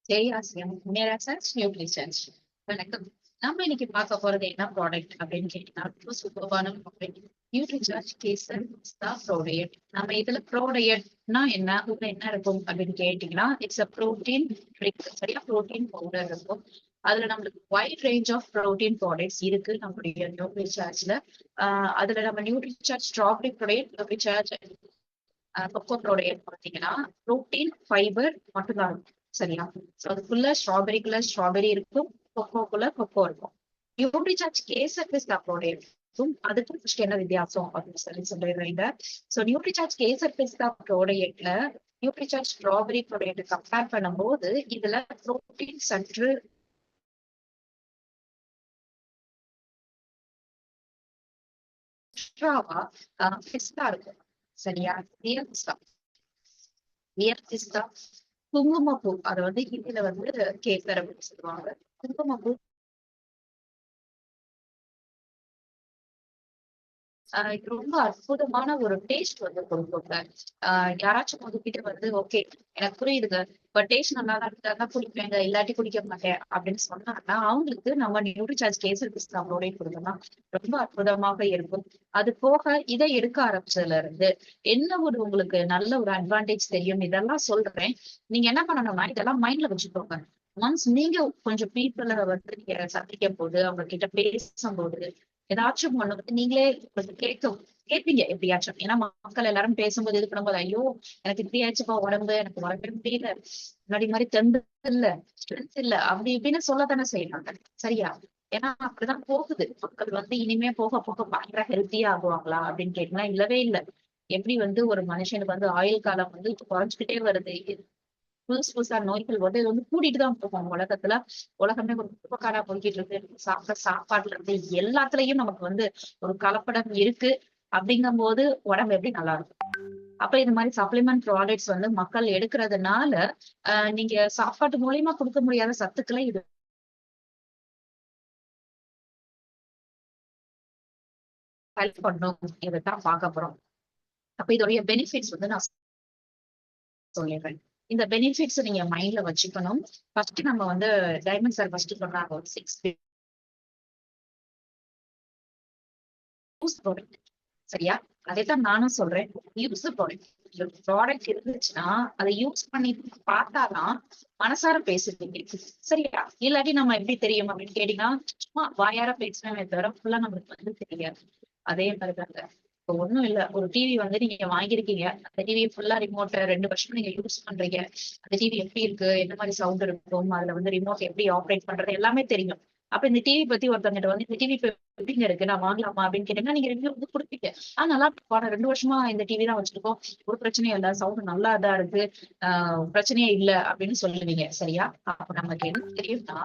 ஜெய் ஆசியம் மேரா search nutritions. வணக்கம். நம்ம இன்னைக்கு பார்க்க போறது என்ன ப்ராடக்ட் அப்படின்னு கேட்டீங்கன்னா ரொம்ப சூப்பர்பான product. Nutricharge kesar pista ProDiet. நம்ம இதுல ப்ரோடயட்னா என்ன, உள்ள என்ன இருக்கும் அப்படின்னு கேட்டீங்கன்னா இட்ஸ் அ ப்ரோட்டீன் ட்ரிக். சரியா, ப்ரோட்டீன் பவுடர் இருக்கும். அதுல நம்மளுக்கு wide range of protein products இருக்கு நம்மளுடைய நியூட்ரிசார்ஜ்ல. அதுல நம்ம நியூட்ரிசார்ஜ் ஸ்ட்ராபெரி ப்ரோடயட், நியூட்ரிசார்ஜ் கொக்கோடைய பாத்தீங்கன்னா புரோட்டீன் ஃபைபர் மட்டும்தான் இருக்கும். சரியா, சோ அதுக்குள்ள ஸ்ட்ராபெரிக்குள்ள ஸ்ட்ராபெரி இருக்கும், கொக்கோக்குள்ள கொக்கோ இருக்கும். நியூட்ரிசார்ஜ் கேசர் பிஸ்தா ப்ரோடக்ட்டும் அதுக்கும் ஃபர்ஸ்ட் என்ன வித்தியாசம் அப்படின்னு சொல்லிடுறீங்க. சோ நியூட்ரிசார்ஜ் கேசர் பிஸ்தா ப்ரோடக்ட்ல நியூட்ரிசார்ஜ் ஸ்ட்ராபெரி ப்ரோடக்ட் கம்பேர் பண்ணும்போது இதுல புரோட்டீன் சற்று எக்ஸ்ட்ராவா பிஸ்தா இருக்கும். சரியா, ரியல் பிஸ்தா, ரியல் பிஸ்தா குங்குமப்பூ, அதை வந்து ஹிந்தில வந்து கேசர் அப்படின்னு சொல்லுவாங்க. குங்குமப்பூ இது ரொம்ப அற்புதமான ஒரு டேஸ்ட் வந்து கொடுக்குங்க. யாராச்சும் உங்ககிட்ட வந்து ஓகே எனக்கு புரியுதுங்க, பட் டேஸ்ட் நல்லா தான் இருந்தா குடிப்பேங்க, இல்லாட்டி குடிக்க மாட்டேன் அப்படின்னு சொன்னாங்கன்னா அவங்களுக்கு நம்ம நியூட்ரிசார்ஜ் கேசர் பிஸ்தா ப்ரோடக்ட் கொடுத்தோம்னா ரொம்ப அற்புதமாக இருக்கும். அது போக இதை எடுக்க ஆரம்பிச்சதுல இருந்து என்ன ஒரு உங்களுக்கு நல்ல ஒரு அட்வான்டேஜ் தெரியும் இதெல்லாம் சொல்றேன். நீங்க என்ன பண்ணணும்னா இதெல்லாம் மைண்ட்ல வச்சுக்கோங்க. ஒன்ஸ் நீங்க கொஞ்சம் பீப்புள வந்து நீங்க சந்திக்கும் போது அவங்க கிட்ட பேசும்போது ஏதாச்சும் ஒண்ணு வந்து நீங்களே கொஞ்சம் கேட்பீங்க எப்படியாச்சும். ஏன்னா மக்கள் எல்லாரும் பேசும்போது இது பண்ணும்போது ஐயோ எனக்கு இப்படி ஆச்சுப்பா உடம்பு, எனக்கு வரவே முடியல, முன்னாடி மாதிரி தெம்பு இல்ல, ஸ்ட்ரென்த் இல்ல, அப்படி இப்படின்னு சொல்லத்தானே செய்யறாங்க. சரியா, ஏன்னா அப்படிதான் போகுது. மக்கள் வந்து இனிமே போக போக பயங்கர ஹெல்த்தியா ஆகுவாங்களா அப்படின்னு கேட்டீங்கன்னா இல்லவே இல்லை. எப்படி வந்து ஒரு மனுஷனுக்கு வந்து ஆயுள் காலம் வந்து குறைஞ்சுக்கிட்டே வருது, புதுசு புதுசா நோய்கள் வந்து இது வந்து கூட்டிட்டு தான் போகும் உலகத்துல. உலகமே ஒரு குப்பைக்காரா போய்கிட்டு இருக்கு. சாப்பிட சாப்பாட்டுல இருந்து எல்லாத்துலயும் நமக்கு வந்து ஒரு கலப்படம் இருக்கு. அப்படிங்கும் போது உடம்பு எப்படி நல்லா இருக்கும். அப்ப இந்த மாதிரி சப்ளிமெண்ட் ப்ராடக்ட்ஸ் வந்து மக்கள் எடுக்கிறதுனால நீங்க சாப்பாட்டு மூலியமா கொடுக்க முடியாத சத்துக்களை இது ஹெல்ப் பண்ணும். இதைத்தான் பார்க்க போறோம். அப்ப இதோடைய பெனிஃபிட்ஸ் வந்து நான் சொல்லிடுறேன். இந்த பெனிஃபிட்ஸ் நீங்க மைண்ட்ல வச்சுக்கணும். ஃபர்ஸ்ட் நம்ம வந்து டைமண்ட் சார் ஃபர்ஸ்ட் சொன்னாங்க ஒரு 6 ப்ராடக்ட். சரியா, அதைத்தான் நானும் சொல்றேன். Use product. ப்ராடக்ட் இருந்துச்சுன்னா அதை யூஸ் பண்ணி பார்த்தாதான் மனசார பேசுறீங்க. சரியா, இல்லாட்டி நம்ம எப்படி தெரியும் அப்படின்னு கேட்டீங்கன்னா சும்மா வாயார பேசுறேன் தவிர ஃபுல்லா நம்மளுக்கு வந்து தெரியாது. அதே மாதிரிதாங்க, இப்போ ஒண்ணும் இல்ல, ஒரு டிவி வந்து நீங்க வாங்கியிருக்கீங்க, அந்த டிவி ஃபுல்லா ரிமோட் 2 வருஷம் நீங்க யூஸ் பண்றீங்க. அந்த டிவி எப்படி இருக்கு, என்ன மாதிரி சவுண்ட் இருக்கும், அதுல வந்து ரிமோட் எப்படி ஆப்ரேட் பண்றது எல்லாமே தெரியும். அப்ப இந்த டிவி பத்தி ஒருத்தவங்கிட்ட வந்து இந்த டிவி எப்படிங்க இருக்கு, நான் வாங்கலாமா அப்படின்னு கேட்டீங்கன்னா நீங்க ரிவ்யூ வந்து கொடுப்பீங்க. நல்லா இருக்கு, 2 வருஷமா இந்த டிவி தான் வச்சிருக்கோம், ஒரு பிரச்சனையும் இல்ல, சவுண்ட் நல்லா தான் இருக்கு, பிரச்சனையே இல்ல அப்படின்னு சொல்லுவீங்க. சரியா, அப்ப நமக்கு என்ன தெரியும்னா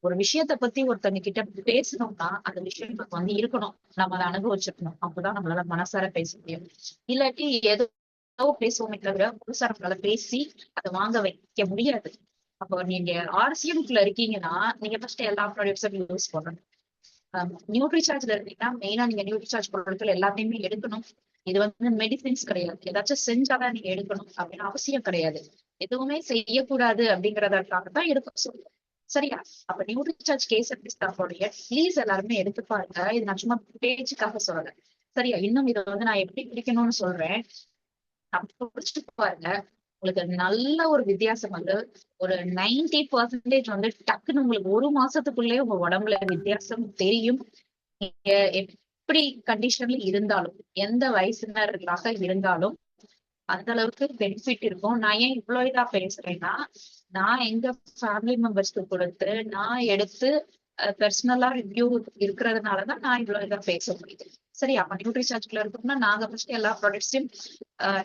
ஒரு விஷயத்த பத்தி ஒருத்தங்க கிட்ட பேசணும்னா அந்த விஷயம் நமக்கு வந்து இருக்கணும், நம்ம அதை அனுபவிச்சிருக்கணும். அப்பதான் நம்மளால மனசார பேச முடியும். இல்லாட்டி ஏதோ பேசுவோமே தவிர முழுசா நம்மளால பேசி அதை வாங்க வைக்க முடியாது. அப்போ நீங்க ஆர்சிஎம்குள்ள இருக்கீங்கன்னா நீங்க ஃபர்ஸ்ட் எல்லா ப்ராடக்ட்ஸும் யூஸ் பண்ணணும். நியூட்ரிசார்ஜ்ல இருந்தீங்கன்னா மெயினா நீங்க நியூட்ரிசார்ஜ் பொருட்கள் எல்லாத்தையுமே எடுக்கணும். இது வந்து மெடிசின்ஸ் கிடையாது, ஏதாச்சும் செஞ்சாதான் நீங்க எடுக்கணும் அப்படின்னு அவசியம் கிடையாது. எதுவுமே செய்யக்கூடாது அப்படிங்கறதற்காக தான் எடுக்க சொல்லுவோம். சரியா, அப்ப நியூட்ரிசார்ஜ் கேசர் பிஸ்தாவோடைய ப்ளீஸ் எல்லாருமே எடுத்து பாருங்க. இது நான் சும்மா பேச்சுக்காக சொல்லல. சரியா, இன்னும் இதை வந்து நான் எப்படி பிடிக்கணும்னு சொல்றேன். அப்ப குடிச்சிட்டு பாருங்க, உங்களுக்கு நல்ல ஒரு வித்தியாசம் வந்து ஒரு 90% வந்து டக்குன்னு உங்களுக்கு ஒரு மாசத்துக்குள்ளேயே உங்க உடம்புல வித்தியாசம் தெரியும். நீங்க எப்படி கண்டிஷன்ல இருந்தாலும், எந்த வயசினர்களாக இருந்தாலும் அந்த அளவுக்கு பெனிஃபிட் இருக்கும். நான் ஏன் இவ்வளவு இதா பேசுறேன்னா, நான் எங்க ஃபேமிலி மெம்பர்ஸ்க்கு கொடுத்து நான் எடுத்து பெர்சனலா ரிவ்யூ இருக்கிறதுனாலதான் நான் இவ்வளவு இதா பேச முடியுது. சரி, அப்ப நியூட்ரிசார்ஜ்ல இருக்கோம்னா நாங்க ஃபர்ஸ்ட் எல்லா ப்ராடக்ட்ஸையும்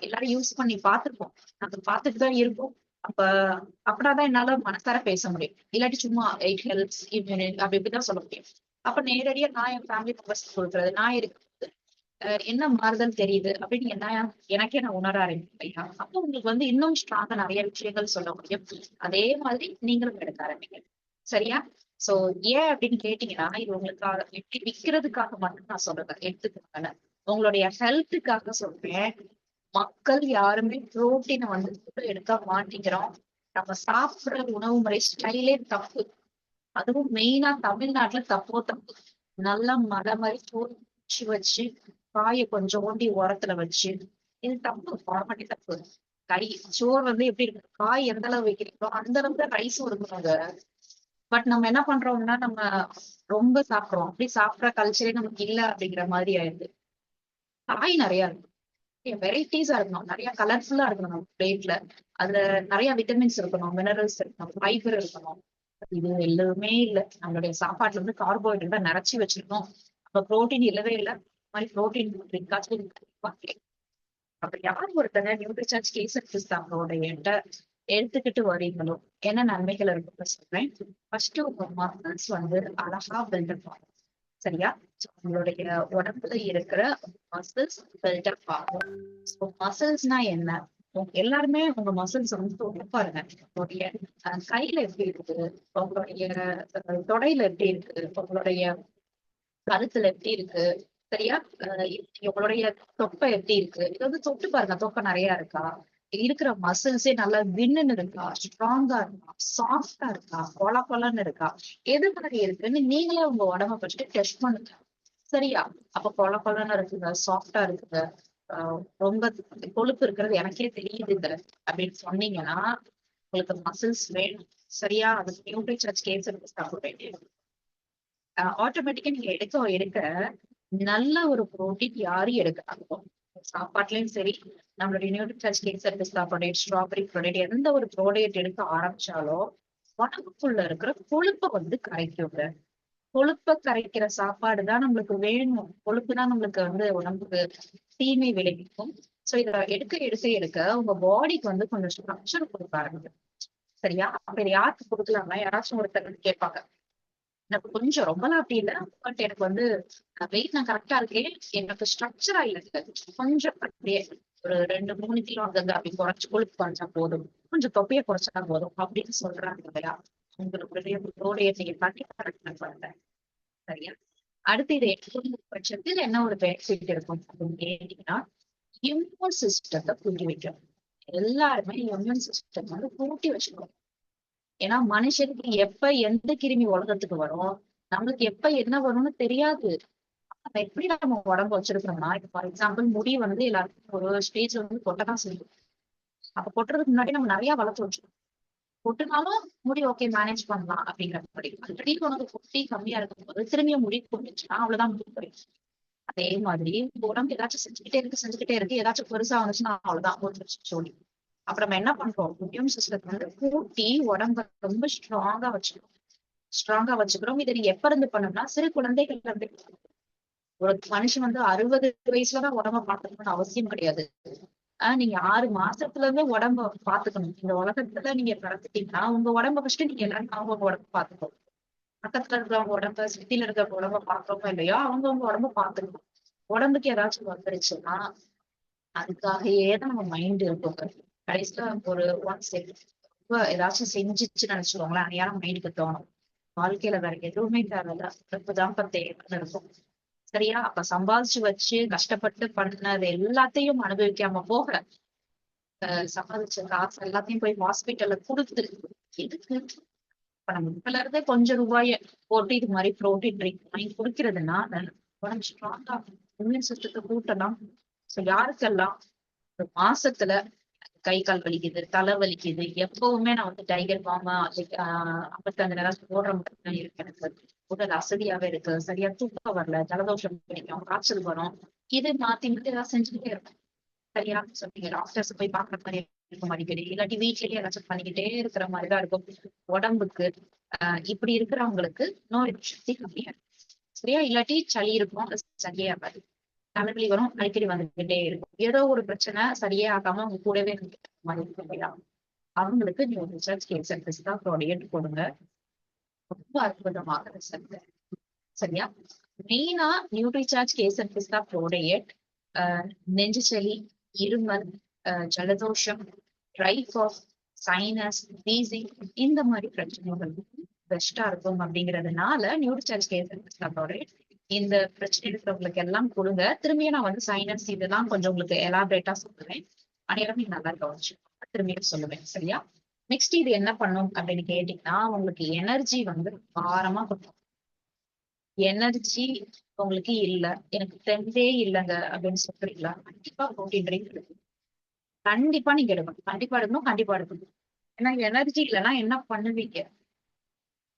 எல்லாரும் யூஸ் பண்ணி பார்த்திருப்போம். நாங்க பார்த்துட்டு தான் இருக்கோம். அப்ப அப்படினாதான் என்னால மனசார பேச முடியும். இல்லாட்டி சும்மா இட் ஹெல்ப்ஸ் அப்படி இப்படிதான் சொல்ல முடியும். அப்ப நேரடியா நான் என் ஃபேமிலி மெம்பர்ஸ் கொடுக்குறது, நான் இருக்கு என்ன மாறுதல் தெரியுது அப்படின்னு எனக்கே நான் உணர ஆரம்பிப்பேன். அப்போ உங்களுக்கு வந்து இன்னும் ஸ்ட்ராங்கா நிறைய விஷயங்கள் சொல்ல முடியும். அதே மாதிரி நீங்களும் எடுக்க ஆரம்பிங்க. சரியா, சோ ஏன் அப்படின்னு கேட்டீங்கன்னா இது உங்களுக்காக எப்படி விக்கிறதுக்காக மட்டும் நான் சொல்றேன் எடுத்துக்கோங்க. உங்களுடைய ஹெல்த்துக்காக சொல்றேன். மக்கள் யாருமே புரோட்டீனை வந்து எடுக்க மாட்டேங்கிறோம். நம்ம சாப்பிடுற உணவு முறை ஸ்டைலே தப்பு. அதுவும் மெயினா தமிழ்நாட்டுல தப்பு. நல்லா மலை மாதிரி சோறு வச்சு காய கொஞ்சம் ஓண்டி ஓரத்துல வச்சு, இது தப்பு, ஃபார்மாட்டி தப்பு. கை சோறு எப்படி இருக்கு, காய் எந்த அளவு வைக்கிறீங்களோ அந்த அளவுக்கு தான் ரைஸும் இருக்கணுங்க. பட் நம்ம என்ன பண்றோம்னா நம்ம ரொம்ப சாப்பிடுறோம். அப்படி சாப்பிடுற கல்ச்சரே நமக்கு இல்ல அப்படிங்கிற மாதிரி ஆயிடுது. காய் நிறைய இருக்கும், வெரைட்டிஸா இருக்கணும், நிறைய கலர்ஃபுல்லா இருக்கணும் நம்ம பிளேட்ல. அதுல நிறைய விட்டமின்ஸ் இருக்கணும், மினரல்ஸ் இருக்கணும், ஃபைபர் இருக்கணும். இது எதுவுமே இல்ல. நம்மளுடைய சாப்பாட்டுல கார்போஹைட்ரேட் நிறைச்சி வச்சிருக்கோம். அப்ப புரோட்டீன் இல்லவே இல்லை. இந்த மாதிரி புரோட்டீன் அப்ப யார் ஒருத்தங்க நியூட்ரிசார்ஜ் கேசர் பிஸ்தாவோட எடுத்துக்கிட்டு வரீங்களோ என்ன நன்மைகள் இருக்குன்னு சொல்றேன். ஃபர்ஸ்ட் உங்க மசில்ஸ் அழகா பில்டப் ஆகும். சரியா? உங்களுடைய உடம்புல இருக்கிற மசில்ஸ் பில்டப் ஆகும். மசில்ஸ்னா என்ன? எல்லாருமே உங்க மசில்ஸ் பாருங்க. உங்களுடைய கையில எப்படி இருக்கு, உங்களுடைய தொடையில எப்படி இருக்கு, உங்களுடைய கழுத்துல எப்படி இருக்கு, சரியா? உங்களுடைய தொப்பை எப்படி இருக்கு, இது தொட்டு பாருங்க. தொப்பை நிறைய இருக்கா, இருக்கிற மசில்ஸே நல்லா வின்னு இருக்கா, ஸ்ட்ராங்கா இருக்கா, சாஃப்டா இருக்கா, கொலன்னு இருக்கா, எது மாதிரி இருக்குன்னு நீங்களே உங்க உடம்ப பற்றி டெஸ்ட் பண்ணுங்க. சரியா? அப்ப கொலன்னு இருக்குங்க, சாஃப்டா இருக்குங்க, ரொம்ப கொழுப்பு இருக்கிறது எனக்கே தெரியுதுங்க அப்படின்னு சொன்னீங்கன்னா உங்களுக்கு மசில்ஸ் வேணும். சரியா? அதுக்கு நியூட்ரிசார்ஜ் கேசர் சாப்பிட வேண்டியது. ஆட்டோமேட்டிக்கா நீங்க எடுக்க நல்ல ஒரு புரோட்டீன் யாரும் எடுக்கிறாங்க சாப்பாட்டுலயும் சரி, நம்மளுடைய நியூட்ரிசார்ஜ் கேசர் பிஸ்தா ப்ரோடக்ட், ஸ்ட்ராபெரி ப்ரோடக்ட், எந்த ஒரு ப்ரோடக்ட் எடுக்க ஆரம்பிச்சாலும் உடம்புக்குள்ள இருக்கிற கொழுப்பை கரைக்குங்க. கொழுப்பை கரைக்கிற சாப்பாடு தான் நம்மளுக்கு வேணும். கொழுப்பு தான் நம்மளுக்கு உடம்புக்கு தீமை விளைவிக்கும். சோ இத எடுக்க உங்க பாடிக்கு கொஞ்சம் ஸ்ட்ரக்சர் கொடுக்க ஆரம்பிக்கும். சரியா? அப்ப இதை யாருக்கு கொடுக்கலாம்னா யாராச்சும் ஒருத்தர் கேட்பாங்க, எனக்கு கொஞ்சம் ரொம்பலாம் அப்படி இல்லை, பட் எனக்கு வெயிட் நான் கரெக்டா இருக்கேன், எனக்கு ஸ்ட்ரக்சரா இல்லை, கொஞ்சம் அப்படியே ஒரு 2-3 கிலோ அங்கங்க அப்படி குறைச்சு கொழுப்பு குறைச்சா போதும், கொஞ்சம் தொப்பையை குறைச்சா போதும் அப்படின்னு சொல்றாங்க இல்லையா? உங்களுடைய நீங்க கண்டிப்பா பண்ணுங்க. சரியா? அடுத்து இதை எடுக்கும் பட்சத்தில் என்ன ஒரு பெனிஃபிட் இருக்கும் அப்படின்னு கேட்டீங்கன்னா, இம்யூன் சிஸ்டத்தை கூட்டி வைக்கும். எல்லாருமே இம்யூன் சிஸ்டம் கூட்டி வச்சுக்கணும். ஏன்னா மனுஷனுக்கு எப்ப எந்த கிருமி உலகத்துக்கு வரும், நம்மளுக்கு எப்ப என்ன வரும்னு தெரியாது. அப்ப எப்படி நம்ம உடம்பு வச்சிருக்கோம்னா, இப்ப ஃபார் எக்ஸாம்பிள் முடி எல்லாருக்கும் ஒரு ஸ்டேஜ்ல கொட்டதான் செய்யும். அப்ப கொட்டுறதுக்கு முன்னாடி நம்ம நிறைய வளர்த்து வச்சிருக்கோம். கொட்டுனாலும் முடி ஓகே மேனேஜ் பண்ணலாம் அப்படிங்கிறபடி. ஆல்ரெடி உனக்கு கொட்டி கம்மியா இருக்கும் போது திரும்பியும் முடி கொட்டுச்சுன்னா அவ்வளவுதான் முடி குறையும். அதே மாதிரி உடம்பு ஏதாச்சும் செஞ்சுக்கிட்டே இருக்கு ஏதாச்சும் பெருசா வந்துச்சுன்னா அவ்வளவுதான் சொல்லி. அப்ப நம்ம என்ன பண்றோம், இம்யூன் சிஸ்டத்தை கூட்டி உடம்ப ரொம்ப ஸ்ட்ராங்கா வச்சுக்கிறோம். இதை நீங்க எப்ப இருந்து பண்ணணும்னா சிறு குழந்தைகள் இருந்து. ஒரு மனுஷன் 60 வயசுலதான் உடம்ப பாத்துக்கணும்னு அவசியம் கிடையாது. நீங்க 6 மாசத்துல இருந்தே உடம்ப பாத்துக்கணும். இந்த உலகத்துல நீங்க பிறந்துட்டீங்கன்னா உங்க உடம்ப ஃபர்ஸ்ட் நீங்க எல்லாரும் அவங்க உடம்ப பாத்துக்கணும். பக்கத்துல இருக்கிறவங்க உடம்ப, சுத்தில இருக்கிற உடம்ப பாக்குறவங்க இல்லையோ அவங்கவுங்க உடம்ப பாத்துக்கணும். உடம்புக்கு ஏதாச்சும் வந்துருச்சுன்னா அதுக்காகவே தான் நம்ம மைண்ட் இருக்கும். கடைசியில ஒரு ஒன்ஸ் ஏதாச்சும் செஞ்சுச்சுன்னு நினைச்சுக்கோங்களேன், அதையான மைண்டுக்கு தோணும். வாழ்க்கையில வேற எதுவுமே தேவையில்ல, தான் தேவைன்னு இருக்கும். சரியா? அப்ப சம்பாதிச்சு வச்சு கஷ்டப்பட்டு பண்ணது எல்லாத்தையும் அனுபவிக்காம போக சம்பாதிச்ச காசு எல்லாத்தையும் போய் ஹாஸ்பிட்டல்ல கொடுத்து எதுக்கு? இப்ப நம்ம இப்பல இருந்தே கொஞ்சம் ரூபாய போட்டு இது மாதிரி புரோட்டீன் ட்ரிங்க் வாங்கி குடிக்கிறதுனா உடம்பு ஸ்ட்ராங்கா இம்யூன் சிஸ்டத்தை கூட்டலாம். சோ யாருக்கெல்லாம் ஒரு மாசத்துல கை கால் வலிக்குது, தலை வலிக்குது, எப்பவுமே நான் டைகர் பாமா 55 நேரம் போடுற மட்டும் இருக்கு, எனக்கு உடல் அசதியாவே இருக்கு, சரியா தூக்கம் வரல, ஜலதோஷம் பிடிக்கும், காய்ச்சல் வரும், இது மாத்தி மாத்தி ஏதாவது செஞ்சுக்கிட்டே இருக்கும். சரியா? சொன்னீங்க டாக்டர்ஸ் போய் பாக்குற மாதிரி இருக்கும் அடிக்கடி, இல்லாட்டி வீட்லயே ஏதாச்சும் பண்ணிக்கிட்டே இருக்கிற மாதிரிதான் இருக்கும். உடம்புக்கு இப்படி இருக்கிறவங்களுக்கு நோய் சக்தி கம்மியா இருக்கும். சரியா? இல்லாட்டி சளி இருக்கும், சரியே ஆகாது. தலைவலி வரும், அடிக்கடி வந்துகிட்டே இருக்கும். ஏதோ ஒரு பிரச்சனை சரியே ஆகாம அவங்க கூடவே இல்லையா? அவங்களுக்கு நீங்க ரிசர்ச் கேசர் பிஸ்தா ப்ரோடக்ட் கொடுங்க, ரொம்ப அற்புதமாக ரிசல்ட். சரியா? மெயினா நியூட்ரிசார்ஜ் கேசர் பிஸ்தா ப்ரோடக்ட் நெஞ்சு சளி, இருமல், ஜலதோஷம், ட்ரை காஃப், சைனஸ், வீசிங் இந்த மாதிரி பிரச்சனைகள் பெஸ்டா இருக்கும். அப்படிங்கிறதுனால நியூட்ரிசார்ஜ் கேசர் பிஸ்தா ப்ரோடக்ட் இந்த பிரச்சனை இருக்கிறவங்களுக்கு எல்லாம் கொடுங்க. திரும்பியும் நான் சைனஸ் இதெல்லாம் கொஞ்சம் உங்களுக்கு எலாபரேட்டா சொல்லுவேன். அனைவரும் நீங்க நல்லா கவனிச்சு திரும்பியும் சொல்லுவேன். சரியா? நெக்ஸ்ட் இது என்ன பண்ணும் அப்படின்னு கேட்டீங்கன்னா, உங்களுக்கு எனர்ஜி வந்து பாரமா கொடுக்கும். எனர்ஜி உங்களுக்கு இல்ல, எனக்கு தெம்பே இல்லைங்க அப்படின்னு சொல்றீங்களா, கண்டிப்பா ப்ரோட்டீன் ட்ரிங்க் எடுக்கணும். கண்டிப்பா நீங்க எடுக்கணும். கண்டிப்பா எடுக்கணும், கண்டிப்பா எடுக்கணும். ஏன்னா எனர்ஜி இல்லைன்னா என்ன பண்ணுவீங்க?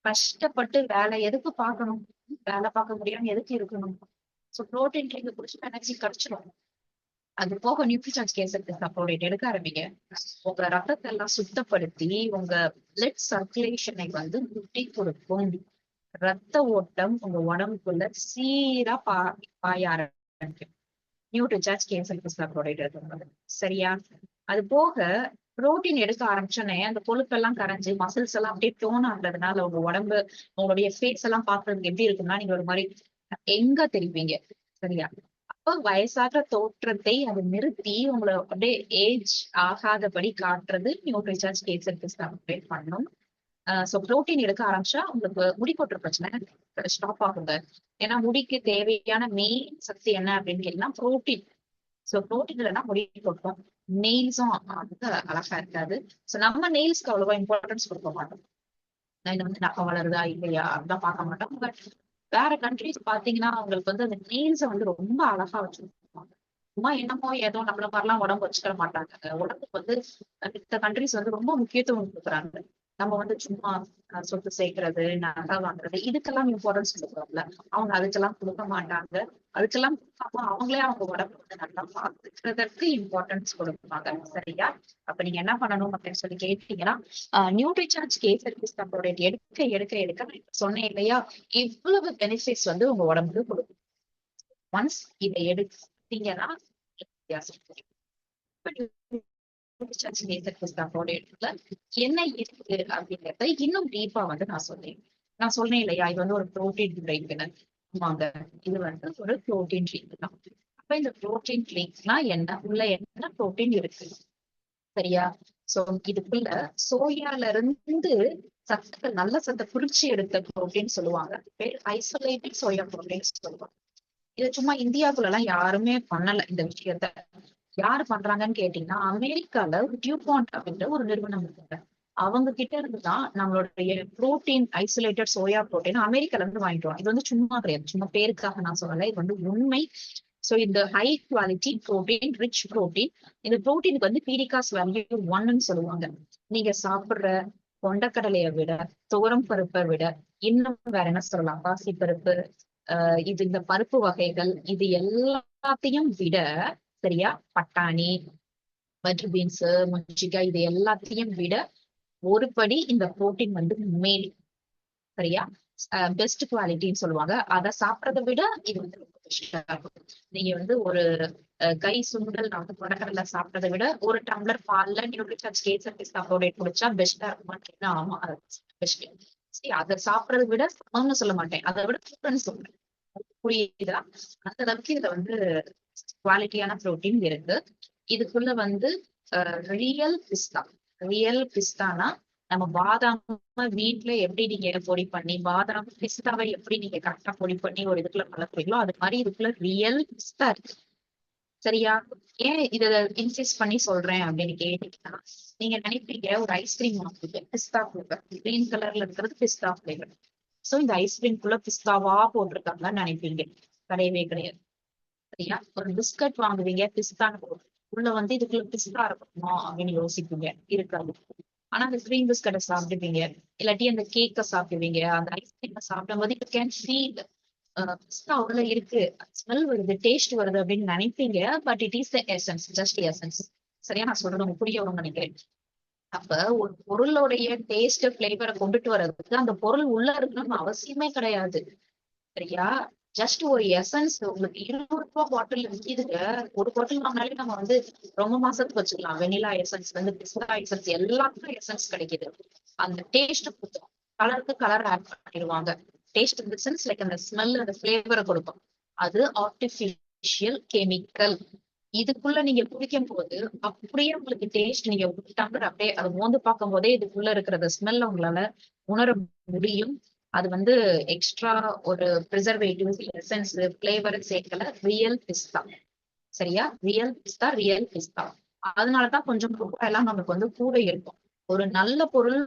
கஷ்டப்பட்டு வேலை எதுக்கு பார்க்கணும்? வேலை பார்க்க முடியாம எதுக்கு இருக்கணும்? சோ ப்ரோட்டீன் ட்ரிங்க் குடிச்சு எனர்ஜி கிடைச்சிடும். அது போக நியூட்ரிஷன்ஸ் கேஸுக்கு சப்போர்ட் எடுக்க ஆரம்பிங்க. உங்க ரத்தத்தை எல்லாம் சுத்தப்படுத்தி உங்க பிளட் சர்க்குலேஷனை வந்து கூட்டி கொடுக்கும். ரத்த ஓட்டம் உங்க உடம்புக்குள்ள சீரா பாய ஆரம்பிக்கும். நியூட்ரிசார்ஜ் கேன்சர் சப்போர்ட் எடுக்கிறது. சரியா? அது போக புரோட்டீன் எடுக்க ஆரம்பிச்சோன்னே அந்த கொழுப்பெல்லாம் கரைஞ்சு மசில்ஸ் எல்லாம் அப்படியே டோன் ஆகுறதுனால உங்க உடம்பு, உங்களுடைய ஃபேஸ் எல்லாம் பாக்குறதுக்கு எப்படி இருக்கும்னா, நீங்க ஒரு மாதிரி எங்க தெரிவிங்க. சரியா? அப்ப வயசாக தோற்றத்தை அது நிறுத்தி உங்களை அப்படியே ஏஜ் ஆகாதபடி காட்டுறது நியூட்ரிசார்ஜ் கேன்சருக்கு சப்போர்ட் பண்ணும். சோ புரோட்டீன் எடுக்க ஆரம்பிச்சா உங்களுக்கு முடி கொட்டுற பிரச்சனை ஸ்டாப் ஆகுங்க. ஏன்னா முடிக்கு தேவையான மெயின் சக்தி என்ன அப்படின்னு கேட்டீங்கன்னா ப்ரோட்டீன். சோ புரோட்டீன் இல்லைன்னா முடி கொட்டும். நெயில்ஸும் வந்து அழகா இருக்காது. சோ நம்ம நெயில்ஸ்க்கு அவ்வளவா இம்பார்ட்டன்ஸ் கொடுக்க மாட்டோம். இது வந்து நகம் வளருதா இல்லையா அப்படிதான் பார்க்க மாட்டோம். பட் வேற கண்ட்ரிஸ் பாத்தீங்கன்னா அவங்களுக்கு வந்து அந்த நெயில்ஸை வந்து ரொம்ப அழகா வச்சிருப்பாங்க. சும்மா என்னமோ ஏதோ நம்மள மாதிரிலாம் உடம்பு வச்சுக்க மாட்டாங்க. உடம்புக்கு வந்து இந்த கண்ட்ரிஸ் வந்து ரொம்ப முக்கியத்துவம் கொடுக்குறாங்க. நம்ம வந்து சும்மா சொத்து சேர்க்கறது, நகை வாங்குறது இதுக்கெல்லாம் இம்பார்ட்டன்ஸ் கொடுக்குறோம்ல. அவங்க அதுக்கெல்லாம் கொடுக்க மாட்டாங்க. அதுக்கெல்லாம் கொடுக்காம அவங்களே அவங்க உடம்பு வந்து நல்லா பார்த்துக்கிறதுக்கு இம்பார்ட்டன்ஸ் கொடுப்பாங்க. சரியா? அப்ப நீங்க என்ன பண்ணணும் அப்படின்னு சொல்லி கேட்டீங்கன்னா, நியூட்ரிசார்ஜ் கேசரி சப்போர்ட் எடுக்க எடுக்க எடுக்க சொன்னேன் இல்லையா, இவ்வளவு பெனிஃபிட்ஸ் வந்து உங்க உடம்புக்கு கொடுக்கும். ஒன்ஸ் இதை எடுத்தீங்கன்னா வித்தியாசம் தெரியும். என்ன இருக்கு அப்படிங்கறத இன்னும் டீப்பா வந்து நான் சொன்னேன் இல்லையா, இது வந்து ஒரு புரோட்டீன் ட்ரிங்க்னு. ஆமாங்க, இது வந்து ஒரு புரோட்டீன் ட்ரிங்க் தான். அப்ப இந்த புரோட்டீன் ட்ரிங்க்னா என்ன, உள்ள என்ன புரோட்டீன் இருக்கு? சரியா? சோ இதுக்குள்ள சோயால இருந்து சத்துக்கள், நல்ல சத்தை குறிச்சு எடுத்த புரோட்டீன் சொல்லுவாங்க. பேர் ஐசோலேட்டட் சோயா புரோட்டீன் சொல்லுவாங்க. இதை சும்மா இந்தியாவுக்குள்ள எல்லாம் யாருமே பண்ணல இந்த விஷயத்த. யாரு பண்றாங்கன்னு கேட்டீங்கன்னா, அமெரிக்கால டியூபாண்ட் அப்படின்ற ஒரு நிறுவனம் இருக்குங்க. அவங்க கிட்ட இருந்துதான் நம்மளுடைய புரோட்டீன், ஐசோலேட்டட் சோயா புரோட்டீன் அமெரிக்கால இருந்து வாங்கிட்டு வரோம். இது வந்து சும்மா கிடையாது, சும்மா பேருக்காக நான் சொல்லல, இது வந்து உண்மை. சோ இந்த high quality protein, rich protein. இந்த புரோட்டீனுக்கு வந்து பீரிகாஸ் வேல்யூ 1ன்னு சொல்லுவாங்க. நீங்க சாப்பிடுற கொண்டக்கடலையை விட, துவரம் பருப்பை விட, இன்னும் வேற என்ன சொல்லலாம், பாசி பருப்பு, இது இந்த பருப்பு வகைகள் இது எல்லாத்தையும் விட, சரியா, பட்டாணி, பட்டர் பீன்ஸ், மொச்சிக்காய் இது எல்லாத்தையும் விட ஒரு படி இந்த புரோட்டீன் வந்து மேல். சரியா? பெஸ்ட் குவாலிட்டின்னு சொல்லுவாங்க. அதை சாப்பிடறதை விட இது வந்து ரொம்ப பெஸ்டா இருக்கும். நீங்க வந்து ஒரு கை சுண்டல் வந்து கொடக்கடலை சாப்பிட்டதை விட ஒரு டம்ளர் பால்ல நியூட்ரிஷன்ஸ் கேசரி சப்போர்ட் குடிச்சா பெஸ்டா இருக்குமா? ஆமா, பெஸ்ட். சரி, அதை சாப்பிடறதை விட சமம்னு சொல்ல மாட்டேன், அதை விட சூப்பர்னு சொல்றேன். புரியுதா? அந்த அளவுக்கு இதுல வந்து குவாலிட்டியான புரோட்டீன் இருக்கு. இதுக்குள்ள வந்து ரியல் பிஸ்தா. ரியல் பிஸ்தானா நம்ம பாதாம் வீட்டுல எப்படி நீங்க பொடி பண்ணி பாதாம் பிஸ்தாவை எப்படி நீங்க கரெக்டா பொடி பண்ணி ஒரு இதுக்குள்ள கலக்குறீங்களோ அது மாதிரி இதுக்குள்ள ரியல் பிஸ்தா இருக்கு. சரியா? ஏன் இத இன்சிஸ்ட் பண்ணி சொல்றேன் அப்படின்னு கேட்டீங்கன்னா, நீங்க நினைப்பீங்க ஒரு ஐஸ்கிரீம் வாங்குது பிஸ்தா ஃபிளேவர், கிரீன் கலர்ல இருக்கிறது பிஸ்தா ஃபிளேவர். சோ இந்த ஐஸ்கிரீம்குள்ள பிஸ்தாவா போட்டிருக்காங்கன்னு நினைப்பீங்க. கிடையவே கிடையாது. சரியா? ஒரு பிஸ்கட் வாங்குவீங்க, பிஸ்தான்னு உள்ள வந்து இதுக்குள்ள பிஸ்தா இருக்குமா அப்படின்னு யோசிப்பீங்க, இருக்காது. ஆனா அந்த கிரீம் பிஸ்கட்டை சாப்பிடுவீங்க, இல்லாட்டி அந்த கேக்க சாப்பிடுவீங்க, அந்த ஐஸ்கிரீம் சாப்பிடும் போது யூ கேன் ஃபீல் பிஸ்தா உள்ள இருக்கு, ஸ்மெல் வருது, டேஸ்ட் வருது அப்படின்னு நினைப்பீங்க. But it is the essence, just essence. சரியா நான் சொல்றது உங்களுக்கு புரிய வரும்னு நினைக்கிறேன். அப்ப ஒரு பொருளுடைய டேஸ்ட், பிளேவரை கொண்டுட்டு வர்றதுக்கு அந்த பொருள் உள்ள இருக்கணும்னு அவசியமே கிடையாது. சரியா? ஜஸ்ட் ஒரு எசன்ஸ் உங்களுக்கு 20 ரூபாய் பாட்டில் விற்கிதுங்க. ஒரு பாட்டில் வாங்கினாலே நம்ம வந்து ரொம்ப மாசத்துக்கு வச்சுக்கலாம். வெனிலா எசன்ஸ் வந்து பிஸ்தா எசன்ஸ் எல்லாத்துக்கும் எசன்ஸ் கிடைக்குது. அந்த டேஸ்ட் கொடுத்தோம், கலருக்கு கலர் ஆட் பண்ணிடுவாங்க. டேஸ்ட் இந்த சென்ஸ் லைக் அந்த ஸ்மெல், அந்த பிளேவரை கொடுக்கும். அது ஆர்டிபிஷியல் கெமிக்கல். இதுக்குள்ள நீங்க குடிக்கும் போது அப்படியே உங்களுக்கு டேஸ்ட், நீங்க டம்ளர் அப்படியே அதை மோந்து பார்க்கும் போதே இதுக்குள்ள இருக்கிற ஸ்மெல் உங்களால உணர முடியும். அது வந்து எக்ஸ்ட்ரா ஒரு ப்ரிசர்வேட்டிவ், எசன்ஸ், பிளேவர் சேர்க்கல. ரியல் பிஸ்தா. சரியா? ரியல் பிஸ்தா, ரியல் பிஸ்தா. அதனாலதான் கொஞ்சம் எல்லாம் நமக்கு வந்து கூட இருக்கும். ஒரு நல்ல பொருள்,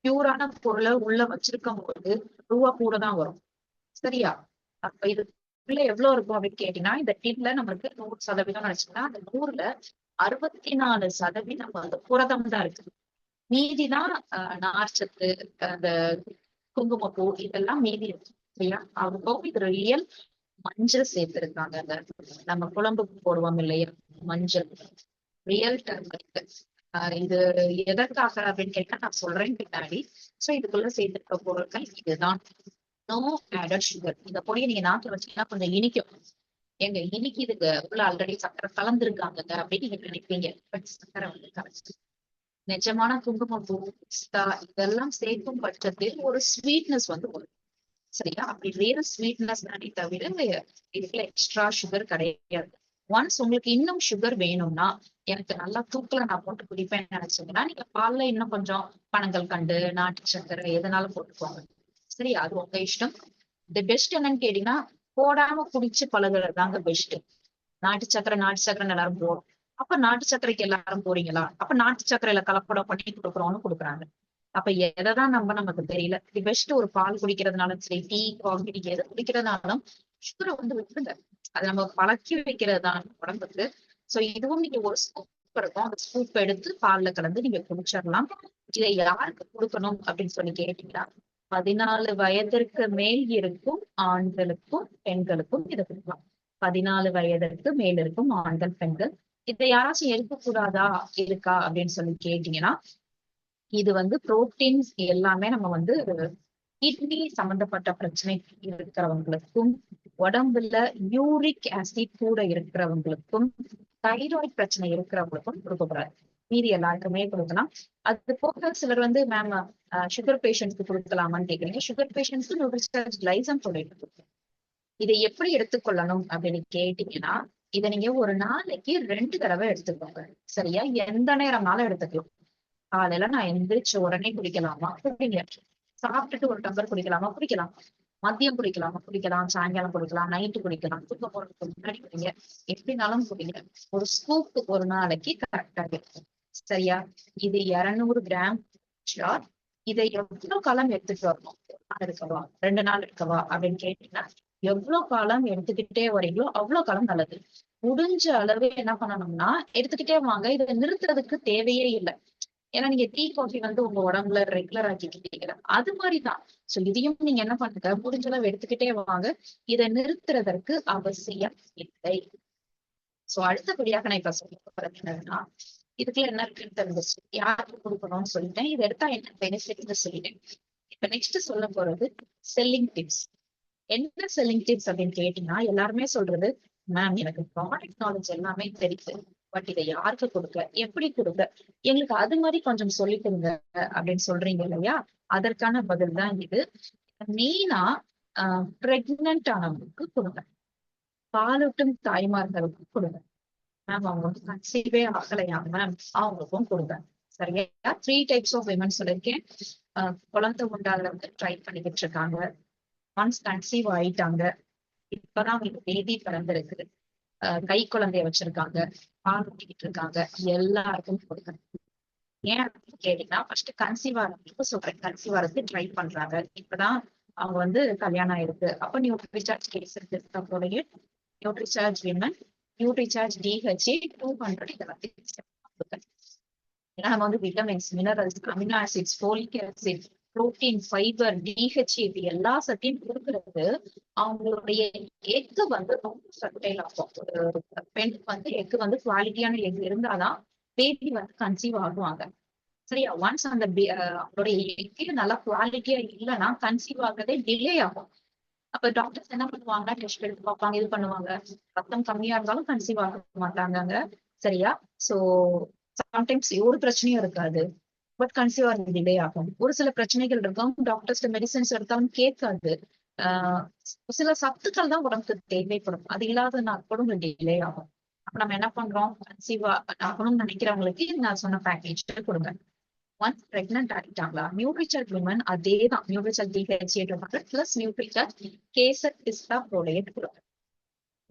பியூரான பொருளை உள்ள வச்சிருக்கும் போது ரூபா கூட தான் வரும். சரியா? அப்ப இதுக்குள்ள எவ்வளவு இருக்கும் அப்படின்னு கேட்டீங்கன்னா, இந்த டின்ல நம்மளுக்கு 100% நினைச்சோம்னா அந்த 100ல 64% வந்து புரதம் தான் இருக்கு. மீதிதான் நார்ச்சத்து, அந்த குங்குமப்பூ இதெல்லாம் மீதி இருக்கு. சரியா? அது போக இது ரியல் மஞ்சள் சேர்த்திருக்காங்க. நம்ம குழம்புக்கு போடுவோம் இல்லையா மஞ்சள், ரியல் டர்மரிக். இது எதற்காக அப்படின்னு கேட்டா நான் சொல்றேன் பின்னாடி. சோ இதுக்குள்ள சேர்த்திருக்க பொருட்கள் இதுதான். No added sugar. இந்த பொடியை நீங்க நாட்டுல வச்சீங்கன்னா கொஞ்சம் இனிக்கும். எங்க இன்னைக்கு இதுக்கு உள்ள ஆல்ரெடி சக்கரை கலந்துருக்காங்க அப்படின்னு நீங்க நினைப்பீங்க. பட் சக்கரை வந்து கரைச்சு நிஜமான குங்குமப்பூ, பிஸ்தா இதெல்லாம் சேர்க்கும் பட்சத்தில் ஒரு ஸ்வீட்னஸ் வந்து வரும். சரியா? அப்படி வேற ஸ்வீட்னஸ் தானே தவிர இதுல எக்ஸ்ட்ரா சுகர் கிடையாது. ஒன்ஸ் உங்களுக்கு இன்னும் சுகர் வேணும்னா, எனக்கு நல்லா தூக்கல நான் போட்டு குடிப்பேன்னு நினைச்சீங்கன்னா நீங்க பால்ல இன்னும் கொஞ்சம் பனங்கள் கண்டு, நாட்டு சக்கரை எதனாலும் போட்டுக்கோங்க. சரி, அது உங்க இஷ்டம். தி பெஸ்ட் என்னன்னு கேட்டீங்கன்னா, போடாம குடிச்சு பழகுறது தாங்க பெஸ்ட். நாட்டு சக்கரை எல்லாரும் போடும். அப்ப நாட்டு சர்க்கரைக்கு எல்லாரும் போறீங்களா? அப்ப நாட்டு சர்க்கரையில கலப்படம் பண்ணி கொடுக்குறோம்னு கொடுக்குறாங்க. அப்ப எதைதான் நமக்கு தெரியல. தி பெஸ்ட் ஒரு பால் குடிக்கிறதுனாலும் சரி, டீ, காஃபி எது குடிக்கிறதுனாலும் சுகரை வந்து விட்டுருங்க. அதை நம்ம பழக்கி வைக்கிறது தான் உடம்புக்கு. சோ இதுவும் நீங்க ஒரு ஸ்கூப் இருக்கும், அந்த ஸ்கூப் எடுத்து பால்ல கலந்து நீங்க குடிச்சிடலாம். இதை யாருக்கு கொடுக்கணும் அப்படின்னு சொல்லி கேட்டீங்கன்னா, 14 வயதிற்கு மேல் இருக்கும் ஆண்களுக்கும் பெண்களுக்கும் இதை கொடுக்கலாம். 14 வயதிற்கு மேல் இருக்கும் ஆண்கள், பெண்கள். இதை யாராச்சும் எடுக்கக்கூடாதா இருக்கா அப்படின்னு சொல்லி கேட்டீங்கன்னா, இது வந்து புரோட்டீன்ஸ் எல்லாமே நம்ம வந்து கிட்னி சம்பந்தப்பட்ட பிரச்சனை இருக்கிறவங்களுக்கும், உடம்புல யூரிக் ஆசிட் கூட இருக்கிறவங்களுக்கும், தைராய்டு பிரச்சனை இருக்கிறவங்களுக்கும் கொடுக்கக்கூடாது. மீதி எல்லாருக்குமே கொடுக்கலாம். அது போக சிலர் வந்து மேம் சுகர் பேஷண்ட்ஸ்க்கு கொடுக்கலாமான்னு கேக்குறீங்க. சுகர் பேஷண்ட்ஸ்க்கு நியூட்ரிசார்ஜ் லைசன் சொல்லிட்டு இதை எப்படி எடுத்துக்கொள்ளணும் அப்படின்னு கேட்டீங்கன்னா, இதை நீங்க ஒரு நாளைக்கு 2 தடவை எடுத்துக்கோங்க. சரியா? எந்த நேரம்னாலும் எடுத்துக்கலாம். காலையில நான் எந்திரிச்ச உடனே குடிக்கலாமா? குடிங்க. சாப்பிட்டுட்டு ஒரு டம்ளர் குடிக்கலாமா? குடிக்கலாம். மதியம் குடிக்கலாமா? குடிக்கலாம். சாயங்காலம் குடிக்கலாம். நைட்டு குடிக்கலாம். தூக்க போறதுக்கு முன்னாடி குடிங்க. எப்படினாலும் குடிங்க. ஒரு ஸ்கூப் ஒரு நாளைக்கு கரெக்டா இருக்கும். சரியா? இது 200 கிராம் ஷார். இதை எவ்வளவு காலம் எடுத்துட்டு வரணும்? 1 நாள் இருக்கவா, 2 நாள் இருக்கவா அப்படின்னு கேட்டீங்கன்னா, எவ்வளவு காலம் எடுத்துக்கிட்டே வரீங்களோ அவ்வளவு காலம் நல்லது. முடிஞ்ச அளவு என்ன பண்ணணும்னா எடுத்துக்கிட்டே வாங்க. இதை நிறுத்துறதுக்கு தேவையே இல்லை. ஏன்னா நீங்க டீ, காஃபி வந்து உங்க உடம்புல ரெகுலர் ஆக்கிக்கிட்டீங்க. அது மாதிரிதான். சோ இதையும் நீங்க என்ன பண்ணுங்க, முடிஞ்ச அளவு எடுத்துக்கிட்டே வாங்க. இதை நிறுத்துறதற்கு அவசியம் இல்லை. சோ அடுத்தபடியாக நான் இப்ப சொல்ல போறது என்னன்னா, இதுக்குள்ள என்ன இருக்குன்னு தெரிஞ்சிச்சு, யாருக்கு கொடுக்கணும்னு சொல்லிட்டேன். இதை எடுத்தா என்ன பெனிஃபிட்னு சொல்லிட்டேன். இப்ப நெக்ஸ்ட் சொல்ல போறது செல்லிங் டிப்ஸ். என்ன செல்லிங் டிப்ஸ் அப்படின்னு கேட்டீங்கன்னா, எல்லாருமே சொல்றது, மேம் எனக்கு ப்ராடக்ட் நாலேஜ் எல்லாமே தெரியுது, பட் இதை யாருக்கு கொடுக்க, எப்படி கொடுக்க, எங்களுக்கு அது மாதிரி கொஞ்சம் சொல்லி கொடுங்க அப்படின்னு சொல்றீங்க இல்லையா? அதற்கான பதில் தான் இது. மெயினா பிரெக்னன்ட் ஆனவங்களுக்கு கொடுங்க. பாலூட்டும் தாய்மார்களுக்கு கொடுங்க. மேம் அவங்க வந்து கன்சீவே ஆகலையா மேம், அவங்களுக்கும் கொடுங்க. சரியா? 3 டைப்ஸ் ஆஃப் விமன் சொல்லியிருக்கேன். குழந்தை உண்டாகிறவங்க ட்ரை பண்ணிக்கிட்டு இருக்காங்க, ஒன்ஸ் கன்சீவ் ஆயிட்டாங்க, இப்பதான் அவங்களுக்கு பேபி பிறந்திருக்கு, கை குழந்தைய வச்சிருக்காங்க, பால் ஊட்டிக்கிட்டு இருக்காங்க, எல்லாருக்கும் கொடுக்கணும். ஏன் அப்படின்னு கேட்டீங்கன்னா, ஃபர்ஸ்ட் கன்சீவ் ஆகிறதுக்கு சொல்றேன். கன்சீவ் ஆகிறதுக்கு ட்ரை பண்றாங்க, இப்பதான் அவங்க வந்து கல்யாணம் ஆயிருக்கு, அப்ப நியூட்ரிசார்ஜ் கேஸ் இருக்கு. நம்மளுடைய நியூட்ரிசார்ஜ் விமன், நியூட்ரிசார்ஜ் DHA 200 இதெல்லாம் கொடுக்கணும். ஏன்னா நம்ம வந்து vitamins, minerals, amino acids, folic acid, protein, fibre, DHA இது எல்லா சத்தையும் கொடுக்கறது அவங்களுடைய எக்கு வந்து ரொம்ப சர்டைல் ஆகும். ஒரு பெண்ணுக்கு வந்து எக்கு வந்து குவாலிட்டியான எக் இருந்தாதான் பேபி வந்து கன்சீவ் ஆகுவாங்க. சரியா? ஒன்ஸ் அந்த அவருடைய எக்கு நல்லா குவாலிட்டியா இல்லைன்னா கன்சீவ் ஆகுறதே டிலே ஆகும். அப்ப டாக்டர்ஸ் என்ன பண்ணுவாங்க, டெஸ்ட் எடுத்து பார்ப்பாங்க, இது பண்ணுவாங்க. ரத்தம் கம்மியா இருந்தாலும் கன்சீவ் ஆக மாட்டாங்க. சரியா? சோ சம்டைம்ஸ் ஒரு பிரச்சனையும் இருக்காது, பட் கன்சீவ் ஆகிறது டிலே ஆகும். ஒரு சில பிரச்சனைகள் இருக்கும், டாக்டர்ஸ் மெடிசன்ஸ் எடுத்தாலும் கேட்காது. ஆஹ் சில சத்துக்கள் தான் உடம்புக்கு தேவைப்படும், அது இல்லாத கூட டிலே ஆகும். அப்ப நம்ம என்ன பண்றோம், கன்சீவ் ஆகணும்னு நினைக்கிறவங்களுக்கு நான் சொன்ன பேக்கேஜ் கொடுங்க. ஒன்ஸ் பிரெக்னன்ட் ஆகிட்டாங்களா, நியூட்ரிசார்ஜ் விமன் அதேதான், நியூட்ரிசார்ஜ் DHA 200 பிளஸ் நியூட்ரிசார்ஜ் கேசர் பிஸ்தா ப்ரோலேட் கொடுங்க.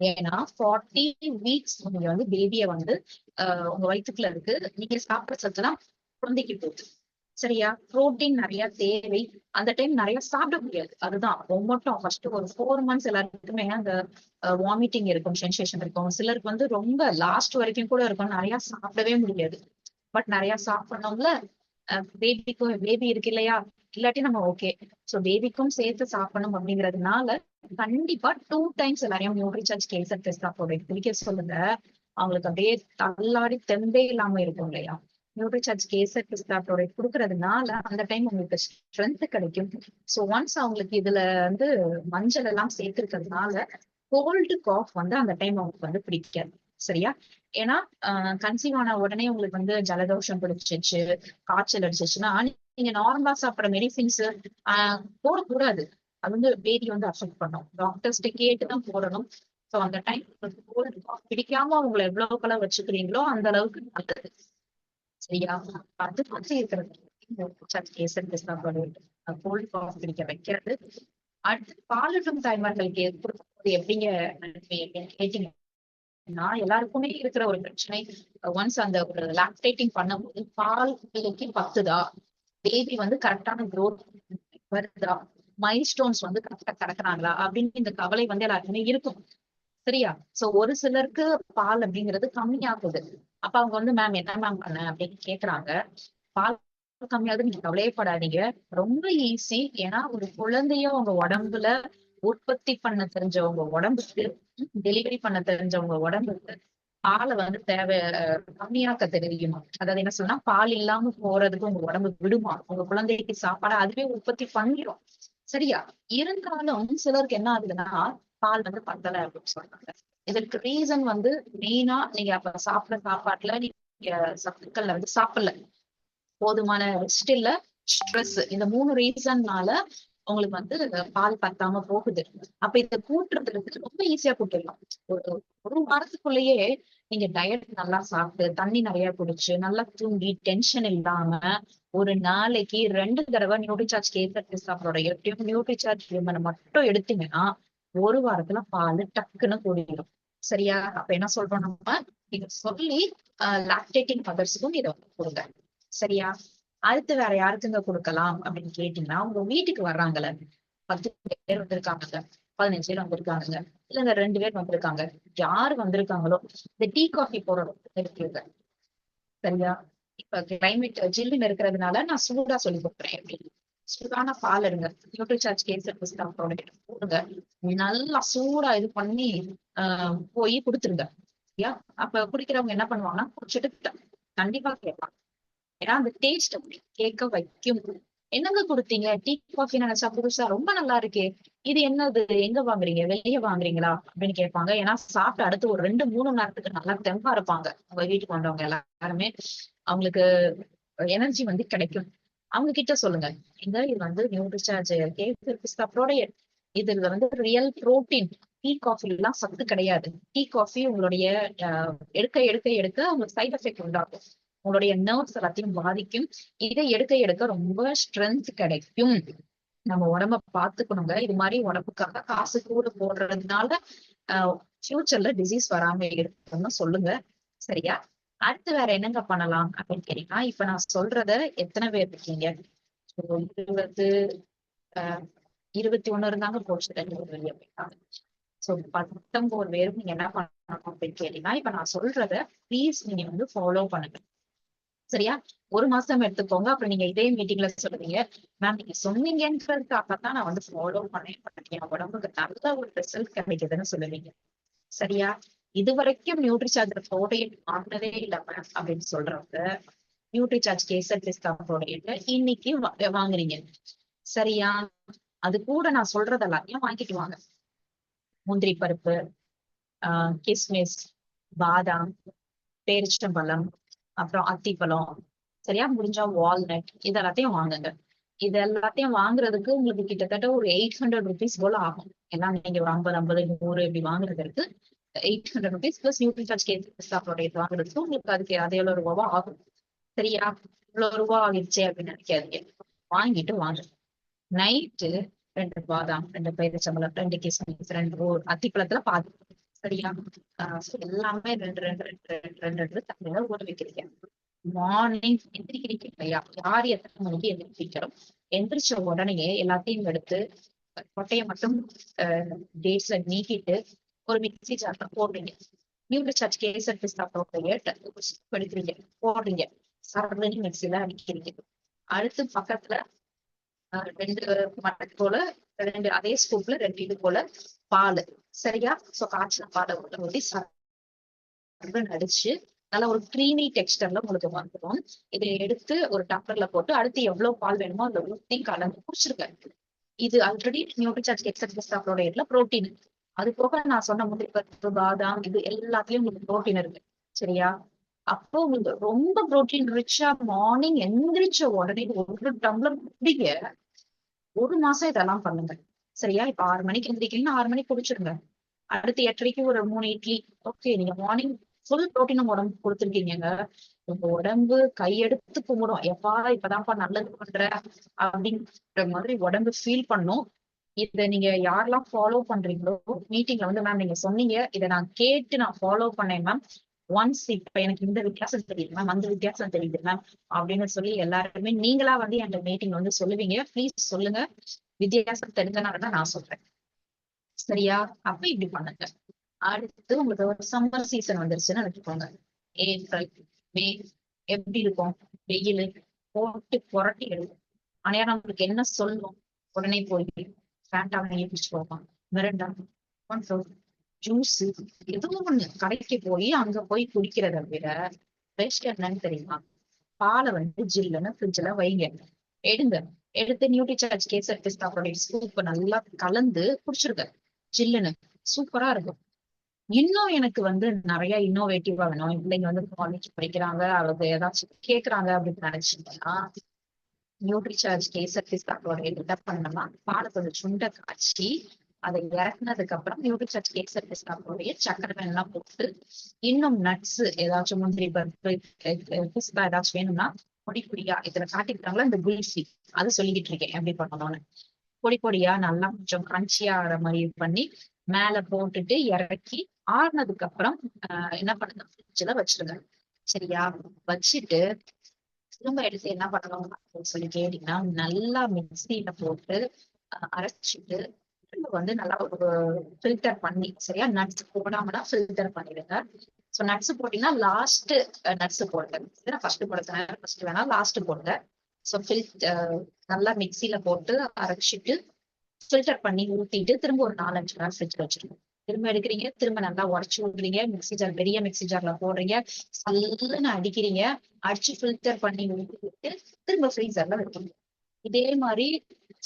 ஏன்னா 40 வீக்ஸ் நீங்க வந்து பேபிய வந்து உங்க வயிற்றுக்குள்ள இருக்கு, நீங்க சாப்பிட்ற சத்துலாம் குழந்தைக்கு போகுது. சரியா? புரோட்டீன் நிறைய தேவை. அந்த டைம் நிறைய சாப்பிட முடியாது. அதுதான் ரொம்பட்டும் ஃபர்ஸ்ட் ஒரு 4 மந்த்ஸ் எல்லாருக்குமே அந்த வாமிட்டிங் இருக்கும், சென்சேஷன் இருக்கும். சிலருக்கு வந்து ரொம்ப லாஸ்ட் வரைக்கும் கூட இருக்கும். நிறைய சாப்பிடவே முடியாது. பட் நிறைய சாப்பிடணும்ல, பேபி இருக்கு இல்லையா? இல்லாட்டி நம்ம ஓகே. சோ பேபிக்கும் சேர்த்து சாப்பிடணும் அப்படிங்கிறதுனால கண்டிப்பா 2 டைம்ஸ் எல்லாரையும் நியூட்ரிசார்ஜ் கேசர் டெஸ்டாப்போட குடிக்க சொல்லுங்க. அவங்களுக்கு அப்படியே தள்ளாடி தெம்பே இல்லாம இருக்கும் இல்லையா? நியூட்ரிசார்ஜ் கேசர் டெஸ்டாப்போட குடுக்கறதுனால அந்த டைம் உங்களுக்கு ஸ்ட்ரென்த் கிடைக்கும். சோ ஒன்ஸ் அவங்களுக்கு இதுல வந்து மஞ்சள் எல்லாம் சேர்த்திருக்கிறதுனால கோல்டு காஃப் வந்து அந்த டைம் அவங்களுக்கு வந்து பிடிக்காது. சரியா? ஏன்னா கன்சீவ் ஆன உடனே உங்களுக்கு வந்து ஜலதோஷம் பிடிச்சிச்சு, காய்ச்சல் அடிச்சிச்சுன்னா நீங்க நார்மலா சாப்பிடுற மெடிசின்ஸ் போடக்கூடாது. அது வந்து பேபி வந்து அஃபெக்ட் பண்ணும். டாக்டர்ஸ்ட கேட்டுதான் போடணும். சோ அந்த டைம் பிடிக்காம உங்களை எவ்வளவுக்கெல்லாம் வச்சுக்கிறீங்களோ அந்த அளவுக்கு நல்லது. சரியா? அது பத்தி இருக்கிறது கேசர் கோல்டு காஃப் பிடிக்க வைக்கிறது. அடுத்து பாலூட்டும் தாய்மார்களுக்கு கொடுக்கும்போது எப்படிங்க நன்மை அப்படின்னு கேட்டீங்கன்னா, எல்லாருக்குமே இருக்கிற ஒரு பிரச்சனை. ஒன்ஸ் அந்த ஒரு லாக்டேட்டிங் பண்ணும்போது பால் பிள்ளைக்கு பத்துதா, பேபி வந்து கரெக்டான growth வருதா, மைல்ஸ்டோன்ஸ் வந்து கரெக்டா கிடக்குறாங்களா அப்படின்னு இந்த கவலை வந்து எல்லாருக்குமே இருக்கும். சரியா? சோ ஒரு சிலருக்கு பால் அப்படிங்கிறது கம்மியாகுது. அப்ப அவங்க வந்து மேம் என்ன மேம் பண்ண அப்படின்னு கேக்குறாங்க. பால் கம்மியாகுது நீங்க கவலையே படாதீங்க. ரொம்ப ஈஸி. ஏன்னா ஒரு குழந்தைய உங்க உடம்புல உற்பத்தி பண்ண தெரிஞ்சவங்க உடம்புக்கு, டெலிவரி பண்ண தெரிஞ்சவங்க உடம்புக்கு பாலை வந்து கம்மியாக்க தெரியுமா? அதாவது என்ன சொல்லலாம், பால் இல்லாம போறதுக்கு உங்க உடம்பு விடுமா? உங்க குழந்தைக்கு சாப்பாடு அதுவே உற்பத்தி பண்ணிடும். சரியா? இருந்தாலும் சிலருக்கு என்ன ஆகுதுன்னா, பால் வந்து பத்தல அப்படின்னு சொல்றாங்க. இதற்கு ரீசன் வந்து மெயினா நீங்க அப்ப சாப்பிடுற சாப்பாட்டுல நீங்க சத்துக்கள்ல வந்து சாப்பிடல, போதுமான ரெஸ்ட் இல்ல, ஸ்ட்ரெஸ். இந்த 3 ரீசன்னால உங்களுக்கு வந்து பால் பத்தாம போகுது. அப்ப இத கூட்டுறதுக்கு ரொம்ப ஈஸியா கூட்டிடலாம். ஒரு ஒரு வாரத்துக்குள்ளேயே நீங்க டயட் நல்லா சாப்பிட்டு, தண்ணி நிறைய குடிச்சு, நல்லா தூங்கி, டென்ஷன் இல்லாம ஒரு நாளைக்கு 2 தடவை நியூட்ரிசார்ஜ் கேசர் சாப்பிடோட எப்படியும் நியூட்ரிசார்ஜ் விமனை மட்டும் எடுத்தீங்கன்னா ஒரு வாரத்துல பால் டக்குன்னு கூடிடும். சரியா? அப்ப என்ன சொல்றோம் நம்ம, இத சொல்லி லாக்டேட்டிங் மதர்ஸுக்கும் இதை வந்து கொடுங்க. சரியா? அடுத்து வேற யாருக்குங்க கொடுக்கலாம் அப்படின்னு கேட்டீங்கன்னா, உங்க வீட்டுக்கு வர்றாங்கல்ல, 10 பேர் வந்திருக்காங்க, 15 பேர் வந்திருக்காங்க, இல்லங்க 2 பேர் வந்திருக்காங்க, யாரு வந்திருக்காங்களோ இந்த டீ காஃபி போடுறோம் இருக்குங்க. சரியா? இப்ப கிளைமேட் ஜில்லுன்னு இருக்கிறதுனால நான் சூடா சொல்லி கொடுக்குறேன். எப்படி சூடான பால் எடுங்க, நியூட்ரிசார்ஜ் கேசர் ப்ராடக்ட் போடுங்க, நல்லா சூடா இது பண்ணி போய் கொடுத்துருங்க. சரியா? அப்ப குடிக்கிறவங்க என்ன பண்ணுவாங்கன்னா குடிச்சிட்டு கண்டிப்பா கேட்பாங்க. ஏன்னா அந்த டேஸ்ட் அப்படி கேட்க வைக்கும். என்னங்க கொடுத்தீங்க, டீ காஃபி நினைச்சா புதுசா ரொம்ப நல்லா இருக்கே, இது என்னது, எங்க வாங்குறீங்க, வெளியே வாங்குறீங்களா அப்படின்னு கேட்பாங்க. ஏன்னா சாப்பிட்டு அடுத்து ஒரு 2-3 மணி நேரத்துக்கு நல்லா தெம்பா இருப்பாங்க. உங்க வீட்டுக்கு வந்தவங்க எல்லாருமே அவங்களுக்கு எனர்ஜி வந்து கிடைக்கும். அவங்க கிட்ட சொல்லுங்க, எங்க இது வந்து நியூட்ரிசார்ஜ் கேசர் இதுல வந்து ரியல் புரோட்டீன். டீ காஃபி எல்லாம் சத்து கிடையாது. டீ காஃபி உங்களுடைய எடுக்க எடுக்க எடுக்க உங்களுக்கு சைட் எஃபெக்ட் உண்டாகும். உங்களுடைய நர்வ்ஸ் எல்லாத்தையும் பாதிக்கும். இதை எடுக்க எடுக்க ரொம்ப ஸ்ட்ரென்த் கிடைக்கும். நம்ம உடம்ப பாத்துக்கணுங்க. இது மாதிரி உடம்புக்காக காசு கூட போடுறதுனால ஃபியூச்சர்ல டிசீஸ் வராம இருக்குன்னு சொல்லுங்க. சரியா? அடுத்து வேற என்னங்க பண்ணலாம் அப்படின்னு கேட்டீங்கன்னா, இப்ப நான் சொல்றத எத்தனை பேர் இருக்கீங்க? 20 21 இருந்தாங்க, போச்சு 2 பேர் வெளியே போயிட்டாங்க. சோ 19 பேரும் நீங்க என்ன பண்ணணும் அப்படின்னு கேட்டீங்கன்னா, இப்ப நான் சொல்றத ப்ளீஸ் நீங்க வந்து ஃபாலோ பண்ணுங்க. சரியா? 1 மாசம் எடுத்துக்கோங்க. அப்புறம் நீங்க இதே மீட்டிங்ல சொல்லுவீங்க, மேம் நீங்க சொன்னீங்கன்றதுக்காகத்தான் நான் வந்து ஃபாலோ பண்ணேன், என் உடம்புக்கு நல்ல ஒரு ரிசல்ட் கிடைக்குதுன்னு சொல்லுவீங்க. சரியா? இது வரைக்கும் நியூட்ரிசார்ஜ் ப்ரோட்டீன் வாங்கினதே இல்ல மேம் அப்படின்னு சொல்றவங்க, நியூட்ரிசார்ஜ் கேசர் பிஸ்தா ப்ரோட்டீன் இன்னைக்கு வாங்குறீங்க. சரியா? அது கூட நான் சொல்றது எல்லாத்தையும் வாங்கிட்டு வாங்க. முந்திரி பருப்பு, கிஸ்மிஸ், பாதாம், பேரிச்சம்பழம், அப்புறம் அத்திப்பழம், சரியா? முடிஞ்சா வால்நட், இது எல்லாத்தையும் வாங்குங்க. இது எல்லாத்தையும் வாங்குறதுக்கு உங்களுக்கு கிட்டத்தட்ட ஒரு 800 ருபீஸ் போல ஆகும். எல்லாம் நீங்க ஒரு 50, 50, 100 இப்படி வாங்குறதுக்கு 800 rupees plus Nutricharge kesar product வாங்குறதுக்கு உங்களுக்கு அதுக்கு அது எவ்வளவு ரூபாவா ஆகும். சரியா? இவ்வளவு ரூபா ஆகிடுச்சே அப்படின்னு நினைக்காதீங்க. வாங்கிட்டு வாங்க. நைட்டு 2 பாதாம், 2 பேரிச்சம்பழம், 2 கிஸ்மிஸ், 2 அத்திப்பழத்துல பாதி. சரியா? எல்லாமே 2 2 2 2 2 தண்ணியில ஊற வைக்கிறீங்க. மார்னிங் எந்திரிக்கிறீங்க இல்லையா, யார் எத்தனை மணிக்கு எந்திரிக்கிறோம், எந்திரிச்ச உடனே எல்லாத்தையும் எடுத்து கொட்டையை மட்டும் டேஸ்ல நீக்கிட்டு ஒரு மிக்ஸி ஜார்ல போடுறீங்க. நியூட்ரிசார்ஜ் கேசர் பிஸ்தா பவுடரையே எடுக்கிறீங்க, போடுறீங்க, சர்வனி மிக்ஸில அடிக்கிறீங்க. அடுத்து பக்கத்துல 2 மடக்கு போல, 2 அதே ஸ்கூப்ல 2 இது போல பால், சரியா? சோ காய்ச்சின பாலை ஊற்றி அடிச்சு நல்லா ஒரு க்ரீமி டெக்ஸ்டர்ல உங்களுக்கு வந்துடும். இதை எடுத்து ஒரு டம்ளர்ல போட்டு அடுத்து எவ்வளவு பால் வேணுமோ அதை ஊத்தி கலந்து குடிச்சிருக்க. இது ஆல்ரெடி நியூட்ரிசார்ஜ் எக்ஸட் பிஸ்தாவோட இதுல புரோட்டீன். அது போக நான் சொன்ன முந்திரி பருப்பு, பாதாம், இது எல்லாத்துலயும் உங்களுக்கு புரோட்டீன் இருக்கு, சரியா? அப்போ உங்களுக்கு ரொம்ப புரோட்டீன் ரிச்சா மார்னிங் எந்திரிச்ச உடனே ஒரு டம்ளர் குடிங்க. 1 மாசம் இதெல்லாம் பண்ணுங்க, சரியா? இப்ப 6 மணிக்கு எந்திரிக்கிறீங்கன்னா 6 மணிக்கு குடிச்சிருங்க. அடுத்து 8:30க்கு ஒரு 3 இட்லி. ஓகே, நீங்க மார்னிங் ஃபுல் புரோட்டீன் உடம்பு கொடுத்துருக்கீங்க. உங்க உடம்பு கையெடுத்து கும்பிடும், எப்பா இப்பதான்ப்பா நல்லது பண்ற அப்படிங்கிற மாதிரி உடம்பு ஃபீல் பண்ணும். இதை நீங்க யாரெல்லாம் ஃபாலோ பண்றீங்களோ, மீட்டிங்ல வந்து மேம் நீங்க சொன்னீங்க, இதை நான் கேட்டு நான் ஃபாலோ பண்ணேன் மேம், ஒன்ஸ் இப்ப எனக்கு இந்த வித்தியாசம் தெரியுது மேம், அந்த வித்தியாசம் தெரியுது மேம் அப்படின்னு சொல்லி எல்லாருக்குமே நீங்களா வந்து என் மீட்டிங் வந்து சொல்லுவீங்க. ப்ளீஸ் சொல்லுங்க, வித்தியாசம் தெரிஞ்சனாலதான் நான் சொல்றேன், சரியா? அப்ப இப்படி பண்ணுங்க. அடுத்து உங்களுக்கு ஒரு சம்மர் சீசன் வந்துருச்சுன்னு நினைச்சுக்கோங்க. ஏப்ரல், மே எப்படி இருக்கும்? வெயில் போட்டு புரட்டி எடுக்கும். ஆனா நம்மளுக்கு என்ன சொல்லும்? உடனே போய் ஃபேண்டா வாங்கி குடிச்சு போவான், மிரண்டா, ஜூஸ், எதுவும் ஒண்ணு கடைக்கு போய் அங்க போய் குடிக்கிறத விட பெஸ்ட் என்னன்னு தெரியுமா? பாலை வந்து ஜில்லுன்னு ஃப்ரிட்ஜ்ல வைங்க, எடுங்க, எடுத்து நியூட்ரிசார்ஜ் கேசர் பிஸ்தா ப்ராடக்ட் சூப் நல்லா கலந்து குடிச்சிருக்க, ஜில்லுன்னு சூப்பரா இருக்கும். இன்னும் எனக்கு வந்து நிறைய இன்னோவேட்டிவா வேணும், பிள்ளைங்க வந்து காலேஜ் படிக்கிறாங்க, அவங்க ஏதாச்சும் கேக்குறாங்க அப்படின்னு நினைச்சீங்கன்னா, நியூட்ரிசார்ஜ் கேசர் பிஸ்தாவோட என்ன பண்ணணும்னா, பாலை கொஞ்சம் சுண்ட காய்ச்சி அதை இறக்குனதுக்கு அப்புறம் நியூட்ரிசார்ஜ் கேசர் பிஸ்தாவோடைய சக்கரை எல்லாம் போட்டு, இன்னும் நட்ஸ் ஏதாச்சும் முந்திரி பருப்பு, பிஸ்தா ஏதாச்சும் வேணும்னா பொடி பொடியா, இதுல காட்டிருக்காங்களா இந்த குல்ஃபி, அது சொல்லிக்கிட்டு இருக்கேன் எப்படி பண்ணணும்னு. பொடி பொடியா நல்லா கொஞ்சம் கிரன்ச்சியா ஆகிற மாதிரி பண்ணி மேல போட்டுட்டு இறக்கி ஆறுனதுக்கு அப்புறம் என்ன பண்ணுங்க, ஃப்ரிட்ஜ்ல வச்சிருங்க, சரியா? வச்சுட்டு திரும்ப எடுத்து என்ன பண்ணணும் அப்படின்னு சொல்லி கேட்டீங்கன்னா, நல்லா மிக்சியில போட்டு அரைச்சிட்டு திரும்ப வந்து நல்லா ஒரு ஃபில்டர் பண்ணி, சரியா? நட்ஸ் போடாமலாம் ஃபில்டர் பண்ணிடுங்க. ஸோ நட்ஸ் போட்டீங்கன்னா லாஸ்ட் நட்ஸ் போடுங்க, ஃபர்ஸ்ட் போடுங்க, ஃபர்ஸ்ட் வேணா லாஸ்ட் போடுங்க. ஸோ நல்லா மிக்சியில போட்டு அரைச்சிட்டு ஃபில்டர் பண்ணி ஊத்திட்டு திரும்ப ஒரு 4-5 நேரம் ஃப்ரிட்ஜ்ல வச்சிருக்கோம். திரும்ப எடுக்கிறீங்க, திரும்ப நல்லா உடச்சு விடுறீங்க, மிக்சி ஜார், பெரிய மிக்சி ஜார்ல போடுறீங்க, சல்லுன்னு அடிக்கிறீங்க, அடிச்சு ஃபில்டர் பண்ணி ஊத்திட்டு திரும்ப ஃப்ரீசர்ல வைக்கணும். இதே மாதிரி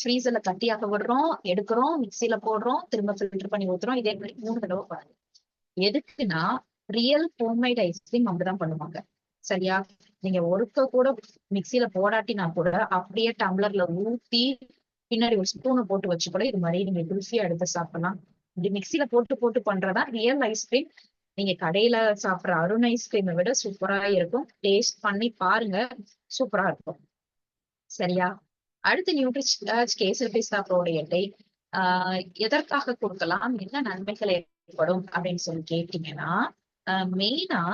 ஃப்ரீசர்ல கட்டியாக விடுறோம், எடுக்கிறோம், மிக்சியில போடுறோம், திரும்ப ஃபில்டர் பண்ணி ஊத்துறோம். இதே மாதிரி 3 தடவை பண்ணுங்க. எதுக்குன்னா ரியல் ஹோம்மேட் ஐஸ்கிரீம் அப்படிதான் பண்ணுவாங்க, சரியா? நீங்க ஒருக்க கூட மிக்சியில போடாட்டினா கூட அப்படியே டம்ளர்ல ஊத்தி பின்னாடி ஒரு ஸ்பூனை போட்டு வச்சு கூட இது மாதிரி நீங்க குல்ஃபியா எடுத்து சாப்பிடலாம். இப்படி மிக்சியில போட்டு போட்டு பண்றதா ரியல் ஐஸ்கிரீம். நீங்க கடையில சாப்பிடுற அருண் ஐஸ்கிரீமை விட சூப்பரா இருக்கும். டேஸ்ட் பண்ணி பாருங்க, சூப்பரா இருக்கும், சரியா? அடுத்து நியூட்ரிஷன் கேசர் பிஸ்தா ப்ரோடையட்டை எதற்காக கொடுக்கலாம், என்ன நன்மைகள் ஏற்படும் அப்படின்னு சொல்லி கேட்டீங்கன்னா, மெயினா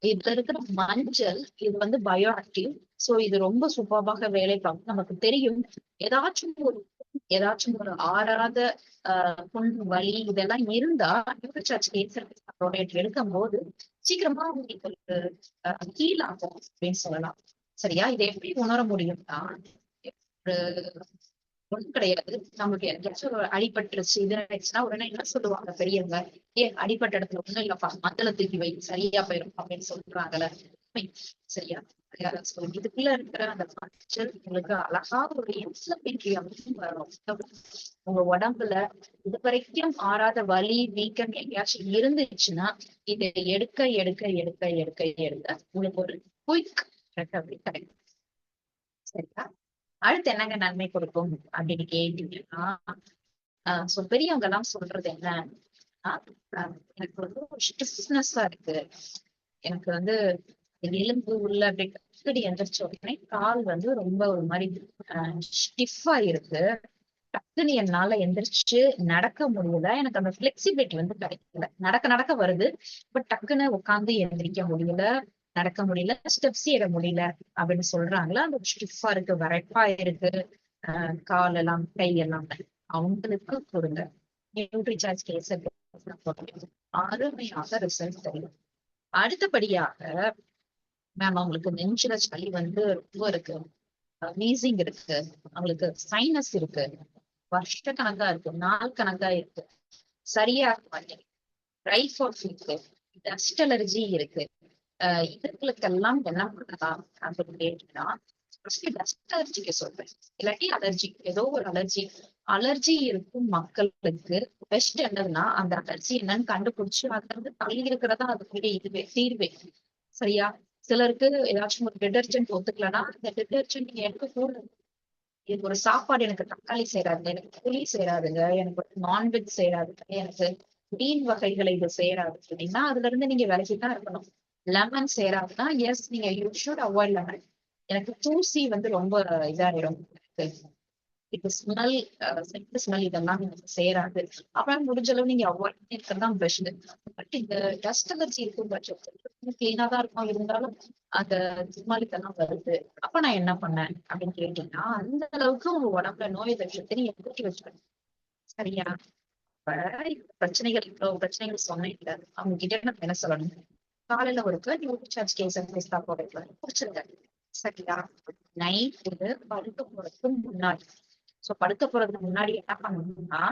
இதுல இருக்கிற மஞ்சள், இது வந்து பயோ ஆக்டிவ். சோ இது ரொம்ப சூப்பராக வேலை பார்க்கும். நமக்கு தெரியும், ஏதாச்சும் ஒரு ஆறாத புண், வலி இதெல்லாம் இருந்தா நியூட்ரிசார்ஜ் கேசர் ப்ராடக்ட் எடுக்கும் போது சீக்கிரமா உங்களுக்கு ஹீல் ஆகும் அப்படின்னு சொல்லலாம், சரியா? இதை எப்படி உணர முடியும்னா, ஒரு ஒண்ணும் கிடையாது, நமக்கு எங்கேயாச்சும் ஒரு அடிபட்டுருச்சு, இது ஆயிடுச்சுன்னா உடனே என்ன சொல்லுவாங்க பெரியவங்க, அடிபட்ட இடத்துல ஒண்ணும் இல்லப்பா, மத்தள தூக்கி வை, சரியா போயிடும் அப்படின்னு சொல்றாங்கல்ல, சரியா? இதுக்குள்ள இருக்கிற அந்த மஞ்சள் உங்களுக்கு அழகா ஒரு இன்ஃப்ளமேட்டரி அப்படின்னு வரும். உங்க உடம்புல இது வரைக்கும் ஆறாத வலி, வீக்கம் எங்கேயாச்சும் இருந்துச்சுன்னா இதை எடுக்க எடுக்க எடுக்க எடுக்க எடுக்க உங்களுக்கு ஒரு குயிக் ரெக்கவரி கிடைக்கும், சரியா? அடுத்து என்னங்க நன்மை கொடுக்கும் அப்படின்னு கேட்டீங்கன்னா, பெரியவங்க எல்லாம் சொல்றது என்ன, எனக்கு வந்து ஒரு ஸ்டிஃப்னஸா இருக்கு, எனக்கு வந்து எலும்பு உள்ள அப்படி கடி எந்திரிச்ச உடனே கால் வந்து ரொம்ப ஒரு மாதிரி ஸ்டிஃபா இருக்கு, டக்குன்னு என்னால எந்திரிச்சு நடக்க முடியல, எனக்கு அந்த பிளெக்சிபிலிட்டி வந்து கிடைக்கல, நடக்க நடக்க வருது, பட் டக்குன்னு உட்காந்து எந்திரிக்க முடியல, நடக்க முடியல, ஸ்டெப்ஸ் ஏற முடியல அப்படின்னு சொல்றாங்களா, அந்த ஸ்டிஃபா இருக்கு, வரைப்பா இருக்கு, கால் எல்லாம் கை எல்லாம், அவங்களுக்கு கொடுங்க நியூட்ரிசார்ஜ் கேஸ் அருமையாக ரிசல்ட் தெரியும். அடுத்தபடியாக மேம் அவங்களுக்கு நெஞ்சுல சளி வந்து ரொம்ப இருக்கு, வீசிங் இருக்கு, அவங்களுக்கு சைனஸ் இருக்கு, வருஷ கணக்கா இருக்கு, நாள் கணக்கா இருக்கு, சரியா மாட்டேங்குது, ரைஃபோர்ட் இருக்கு, டஸ்ட் அலர்ஜி இருக்கு, இதுகளுக்கெல்லாம் என்ன பண்ணலாம் அப்படின்னு கேட்டீங்கன்னா, டஸ்ட் அலர்ஜிக்கு சொல்றேன், இல்லாட்டி அலர்ஜி, ஏதோ ஒரு அலர்ஜி. அலர்ஜி இருக்கும் மக்களுக்கு பெஸ்ட் என்னதுன்னா அந்த அலர்ஜி என்னன்னு கண்டுபிடிச்சு அதுல இருந்து தள்ளி இருக்கிறதா அதுக்குரிய இதுவே தீர்வே. சரியா? சிலருக்கு ஏதாச்சும் ஒரு டிடர்ஜென்ட் ஒத்துக்கலன்னா அந்த டிடர்ஜென்ட் நீங்க எடுக்க கூடாது. இது ஒரு சாப்பாடு எனக்கு தக்காளி சேராதுங்க, எனக்கு புளி சேராதுங்க, எனக்கு நான்வெஜ் சேராதுங்க, எனக்கு மீன் வகைகளை இது சேராது அப்படின்னா அதுல இருந்து நீங்க விலகிதான் இருக்கணும். லெமன் சேராதுன்னா எஸ் நீங்க யூ ஷுட் அவாய்ட் லெமன். எனக்கு தூசி வந்து ரொம்ப இதாயிடும், இது ஸ்மெல், சென்ட் ஸ்மெல் இதெல்லாம் எனக்கு சேராது. அப்புறம் முடிஞ்ச அளவு நீங்க அவாய்ட் பண்ணிருக்கிறது தான் பெஸ்ட். பட் இந்த டஸ்ட் அலர்ஜி இருக்கும் பட்சத்துல கிளீனா தான் இருக்கும், இருந்தாலும் அந்த ஸ்மெல் இதெல்லாம் வருது. அப்ப நான் என்ன பண்ணேன் அப்படின்னு கேட்டீங்கன்னா, அந்த அளவுக்கு உங்க உடம்புல நோய் எதிர்ப்பு நீங்க கூட்டி வச்சுக்கணும். சரியா? இப்ப பிரச்சனைகள், இவ்வளவு பிரச்சனைகள் சொன்னீங்க, அவங்க கிட்ட நம்ம என்ன சொல்லணும், காலையில ஒரு நியூட்ரிசார்ஜ் கேஸ் குடிச்சிருங்க. சரியா? நைட்டு படுக்க போறதுக்கு முன்னாடி, சோ படுக்க போறதுக்கு முன்னாடி என்ன பண்ணணும்னா,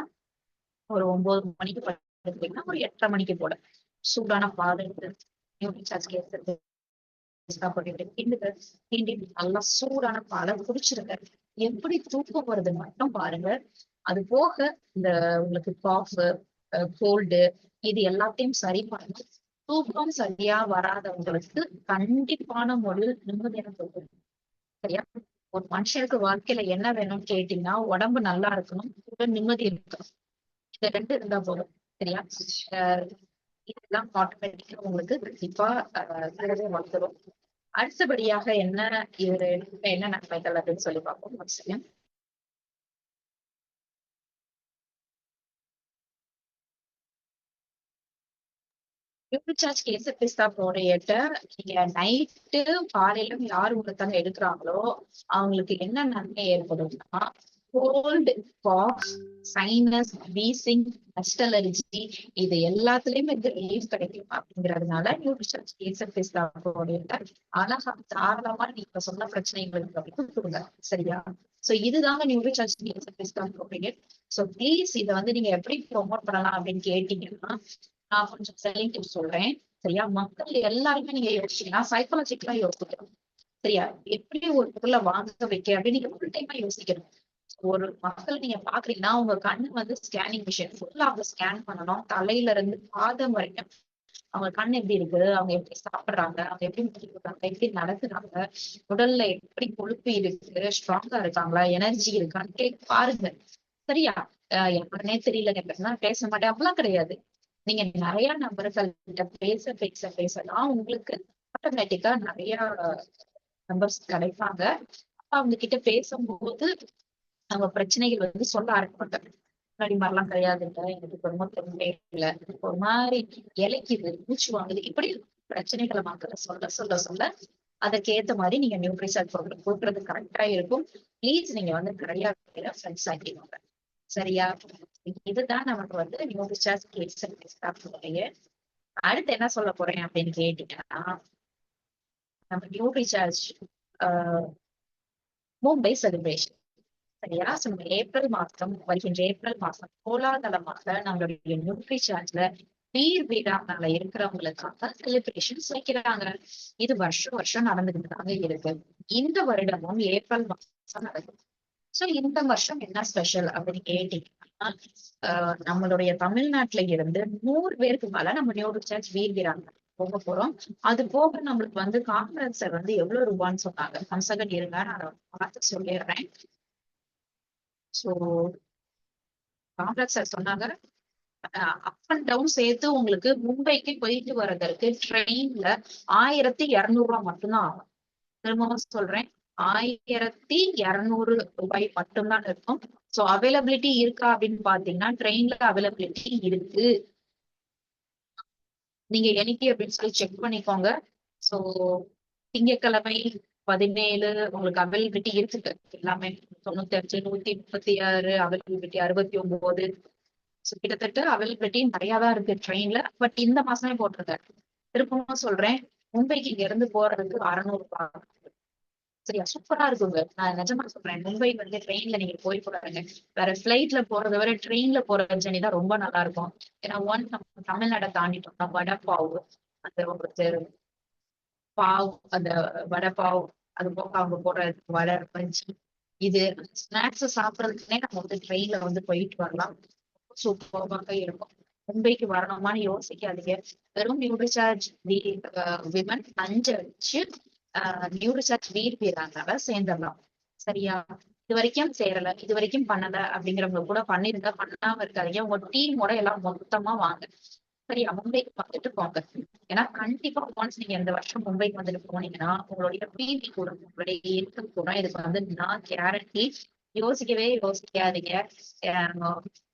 ஒரு 9 மணிக்கு படுத்தீங்கன்னா ஒரு 8:30 மணிக்கு போல சூடான பால் எடுத்து நியூட்ரிசார்ஜ் கேஸ் போட்டுட்டு கிண்டி நல்லா சூடான பாலை குடிச்சிருங்க. எப்படி தூக்கம் வருது மட்டும் பாருங்க. அது போக இந்த உங்களுக்கு காஃப், கோல்டு இது எல்லாத்தையும் சரி பண்ணி தூக்கம் சரியா வராதவங்களுக்கு கண்டிப்பான முறையில் நிம்மதியான தூக்கம். சரியா? ஒரு மனுஷனுக்கு வாழ்க்கையில என்ன வேணும்னு கேட்டீங்கன்னா, உடம்பு நல்லா இருக்கணும், உடல் நிம்மதி இருக்கணும். இந்த 2 இருந்தா போதும். சரியா? இதெல்லாம் ஆட்டோமேட்டிக்கா உங்களுக்கு கண்டிப்பா வந்துடும். அடுத்தபடியாக என்ன இது என்ன நன்மைகள் அப்படின்னு சொல்லி பார்ப்போம். ஒரு செகண்ட். யூபிசார்ஜ் கேசர் பிஸ்தா ப்ரோடையட்ட நீங்க நைட்டு காலையிலும் யார் உங்களுக்கு எடுக்கிறாங்களோ அவங்களுக்கு என்ன நன்மை ஏற்படும்னா, cold, cough, sinus, wheezing, dust allergy இது எல்லாத்துலயுமே இந்த ரிலீஃப் கிடைக்கும். அப்படிங்கிறதுனால நியூட்ரிஷன் கேசர் பிஸ்தா ப்ரோடையட்ட அழகா தாராளமா நீங்க சொன்ன பிரச்சனைகளுக்கு அப்படின்னு கொடுங்க. சரியா? சோ இதுதாங்க நியூட்ரிஷன் கேசர் பிஸ்தா ப்ரோடையட். சோ ப்ளீஸ் இதை வந்து நீங்க எப்படி ப்ரொமோட் பண்ணலாம் அப்படின்னு கேட்டீங்கன்னா, நான் கொஞ்சம் செல்லிங் டிப்ஸ் சொல்றேன். சரியா? மக்கள் எல்லாருமே நீங்க யோசிச்சீங்கன்னா சைக்காலஜிக்கலா யோசிக்கணும். சரியா? எப்படி ஒரு பொருளை வாங்க வைக்க அப்படின்னு நீங்க ஃபுல் டைமா யோசிக்கணும். ஒரு மக்கள் நீங்க பாக்குறீங்கன்னா உங்க கண்ணு வந்து ஸ்கேனிங் மிஷின் ஃபுல்லா அவங்க ஸ்கேன் பண்ணணும், தலையில இருந்து பாதம் வரைக்கும். அவங்க கண் எப்படி இருக்கு, அவங்க எப்படி சாப்பிடுறாங்க, அவங்க எப்படி முடிக்கிறாங்க, எப்படி நடக்குறாங்க, உடல்ல எப்படி கொழுப்பு இருக்கு, ஸ்ட்ராங்கா இருக்காங்களா, எனர்ஜி இருக்கான்னு கேட்டு பாருங்க. சரியா? யாருன்னே தெரியல, பேச மாட்டேன் அப்படிலாம் கிடையாது. நீங்க நிறைய நபர்கள்கிட்ட பேச பேச பேசலாம் உங்களுக்கு ஆட்டோமேட்டிக்கா நிறைய நம்பர்ஸ் கிடைப்பாங்க. அவங்க கிட்ட பேசும்போது அவங்க பிரச்சனைகள் வந்து சொல்ல ஆரம்பிப்பாங்க. முன்னாடி மாதிரிலாம் கிடையாதுங்க, எனக்கு குடும்பத்துல இல்ல, ஒரு மாதிரி இலைக்குது, மூச்சு வாங்குது, இப்படி பிரச்சனைகளை மக்கள் சொல்ல சொல்ல சொல்ல அதற்கேத்த மாதிரி நீங்க நியூட்ரிஷன் ப்ரோக்ராம் கொடுக்கறது கரெக்டா இருக்கும். ப்ளீஸ் நீங்க வந்து நிறைய ஃப்ரெண்ட்ஸ் ஆக்கிடுவாங்க. சரியா? இதுதான் நமக்கு வந்து நியூட்ரிசார்ஜ் கேசர். அடுத்து என்ன சொல்ல போறேன் அப்படின்னு கேட்டீங்கன்னா, நம்ம நியூட்ரிசார்ஜ் மும்பை செலிப்ரேஷன். சரியா? நம்ம ஏப்ரல் மாசம், வருகின்ற ஏப்ரல் மாசம் கோலாகலமாக நம்மளுடைய நியூட்ரிசார்ஜ்ல வீர் வீராங்கல இருக்கிறவங்களுக்காக செலிப்ரேஷன்ஸ் வைக்கிறாங்க. இது வருஷம் வருஷம் நடந்துகிட்டு தாங்க இருக்கு. இந்த வருடமும் ஏப்ரல் மாசம் நடக்குது. சோ இந்த வருஷம் என்ன ஸ்பெஷல் அப்படின்னு கேட்டீங்கன்னா, நம்மளுடைய தமிழ்நாட்டுல இருந்து 100 பேருக்கு மேல நம்ம நியூட்ரிசார்ஜ் வீர்கிறாங்க போக போறோம். அது போக நம்மளுக்கு வந்து கான்ஃபரன்ஸ் வந்து எவ்வளவு ரூபான்னு சொன்னாங்க. கம்சகன் இருங்க, நான் பார்த்து சொல்லிடுறேன். சோ கான்ட்ராக்ட் சொன்னாங்க, அப் அண்ட் டவுன் சேர்த்து உங்களுக்கு மும்பைக்கு போயிட்டு வர்றதற்கு ட்ரெயின்ல 1200 மட்டும்தான் ஆகும். திரும்பவும் சொல்றேன், 1200 மட்டும்தான் இருக்கும். சோ அவைலபிலிட்டி இருக்கா அப்படின்னு பாத்தீங்கன்னா ட்ரெயின்ல அவைலபிலிட்டி இருக்கு. நீங்க என்னைக்கு அப்படின்னு சொல்லி செக் பண்ணிக்கோங்க. சோ திங்கட்கிழமை 17 உங்களுக்கு அவைலபிலிட்டி இருக்குது எல்லாமே. 95, 136 அவைலபிலிட்டி, 69. கிட்டத்தட்ட அவைலபிலிட்டி நிறைய தான் இருக்கு ட்ரெயின்ல. பட் இந்த மாசமே போட்டிருக்காரு. திருப்பவும் சொல்றேன், மும்பைக்கு இங்க இருந்து போறதுக்கு 600 ரூபாய். சரியா, சூப்பரா இருக்குங்க. நான் நிஜமா சொல்றேன், மும்பை வந்து ட்ரெயின்ல நீங்க போய் போறாங்க. வேற பிளைட்ல போறதை விட ட்ரெயின்ல போற ஜர்னி தான் ரொம்ப நல்லா இருக்கும். ஏன்னா நம்ம தமிழ்நாடை தாண்டிட்டோம்னா வடை பாவு, அந்த உங்களுக்கு பாவ், அந்த வடை பாவ், அது போக அவங்க போடுற வடை பஞ்சி, இது ஸ்நாக்ஸ் சாப்பிடறதுக்குன்னே நம்ம வந்து ட்ரெயின்ல வந்து போயிட்டு வரலாம். சூப்பராக இருக்கும். மும்பைக்கு வரணுமான்னு யோசிக்காதீங்க. வெறும் நியூட்ரிசார்ஜ் விமன் 5 அடிச்சு நியூட்ரிசார்ஜ் வீராங்கனால சேர்ந்துடலாம். சரியா, இது வரைக்கும் சேரல, இது வரைக்கும் பண்ணல அப்படிங்கிறவங்க கூட பண்ணிருந்தா பண்ணாம இருக்காதீங்க. உங்க டீமோட எல்லாம் மொத்தமா வாங்க. சரியா, மும்பைக்கு வந்துட்டு போங்க. ஏன்னா கண்டிப்பா ஒன்ஸ் நீங்க இந்த வருஷம் மும்பைக்கு வந்துட்டு போனீங்கன்னா உங்களுடைய பிபி கூட, உங்களுடைய இன்கம் கூட இதுக்கு வந்து நான் கேரண்டி. யோசிக்காதீங்க.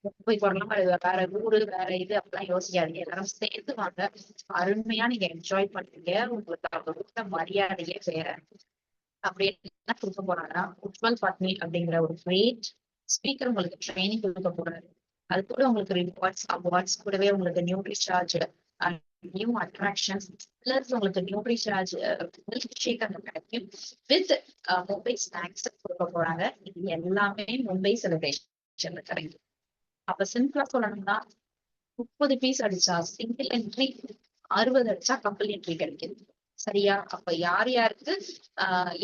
மும்பைக்கு வரலாம், வேற ஊரு வேற இது அப்படிலாம் யோசிக்காதீங்க. எல்லாரும் சேர்ந்து வாங்க. அருமையா நீங்க என்ஜாய் பண்ணுவீங்க. உங்களுக்கு அவங்க கொடுத்த மரியாதையே வேற. அப்படி என்ன கொடுக்க போறாங்கன்னா, உஜ்வல் பட்னி அப்படிங்கிற ஒரு கிரேட் ஸ்பீக்கர் உங்களுக்கு ட்ரைனிங் கொடுக்க போறாரு. அது கூட உங்களுக்கு ரிவார்ட்ஸ் அவார்ட்ஸ் கூடவே உங்களுக்கு நியூட்ரிசார்ஜ் நியூ அட்ராக்ஷன்ஸ் பிளஸ் உங்களுக்கு நியூட்ரிசார்ஜ் மில்க் ஷேக் அந்த கிடைக்கும் வித் மும்பை ஸ்நாக்ஸ் கொடுக்க போறாங்க. இது எல்லாமே மும்பை செலிப்ரேஷன்ல கிடைக்கும். அப்ப சிம்பிளா சொல்லணும்னா 30 பீஸ் அடிச்சா சிங்கிள் என்ட்ரி, 60 அடிச்சா கப்பல் என்ட்ரி கிடைக்குது. சரியா, அப்ப யார் யாருக்கு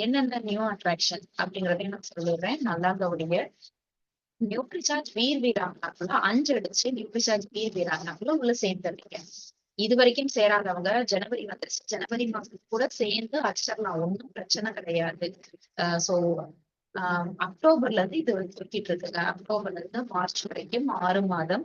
என்னென்ன நியூ அட்ராக்ஷன் அப்படிங்கறதையும் நான் சொல்லிடுறேன், நல்லா கவனிங்க. நியூட்ரிசார்ஜ் வீராங்கனாக்குள்ள 5 அடிச்சு நியூட்ரிசார்ஜ் வீராங்கனாக்குள்ள உள்ள சேர்ந்துருக்கீங்க. இது வரைக்கும் சேராதவங்க ஜனவரி வந்துருச்சு, ஜனவரி மாசத்துக்கு கூட சேர்ந்து அடிச்சிடலாம், ஒன்றும் பிரச்சனை கிடையாது. சோ அக்டோபர்ல இருந்து இது சுத்திட்டு இருக்குங்க. அக்டோபர்ல இருந்து மார்ச் வரைக்கும் 6 மாதம்.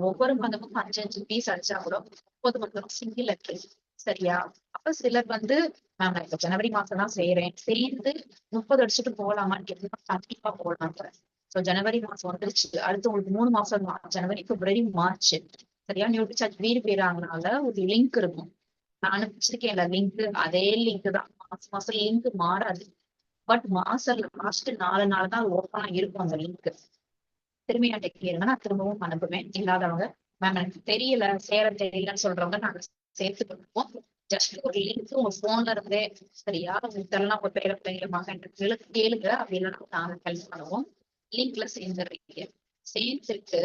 ஒவ்வொரு மாதமும் 5 பீஸ் அடிச்சா கூட 30 வந்துடும் சிங்கிள் என்ட்ரி. சரியா, அப்ப சிலர் வந்து மேம் நான் இப்ப ஜனவரி மாசம் தான் செய்யறேன், சேர்ந்து 30 அடிச்சுட்டு போகலாமான்னு கேட்டீங்கன்னா கண்டிப்பா போகலாம். சோ ஜனவரி மாசம் வந்துருச்சு, அடுத்து உங்களுக்கு 3 மாசம் தான், ஜனவரி, பிப்ரவரி, மார்ச். சரியா, நியூட்ரிசார்ஜ் வீராங்கனால ஒரு லிங்க் இருக்கும். நான் அனுப்பிச்சிருக்கேன்ல லிங்க், அதே லிங்க் தான். மாசம் மாசம் லிங்க் மாறாது. பட் மாசம் லாஸ்ட் 4 நாள் தான் ஓப்பனா இருக்கும் அந்த லிங்க். திரும்பியா கேளுங்க, நான் திரும்பவும் அனுப்புவேன். இல்லாதவங்க மேம் எனக்கு தெரியல, சேர தெரியலன்னு சொல்றவங்க நாங்க சேர்த்து கொடுப்போம். ஜஸ்ட் ஒரு லிங்க் உங்க போன்ல இருந்தே, சரியா, இதெல்லாம் உங்க பேர பிள்ளைங்க மகன் கேளுங்க. அப்படின்னு நாங்க ஹெல்ப் பண்ணுவோம். லிங்க்ல சேர்ந்துடுறீங்க. சேர்த்துட்டு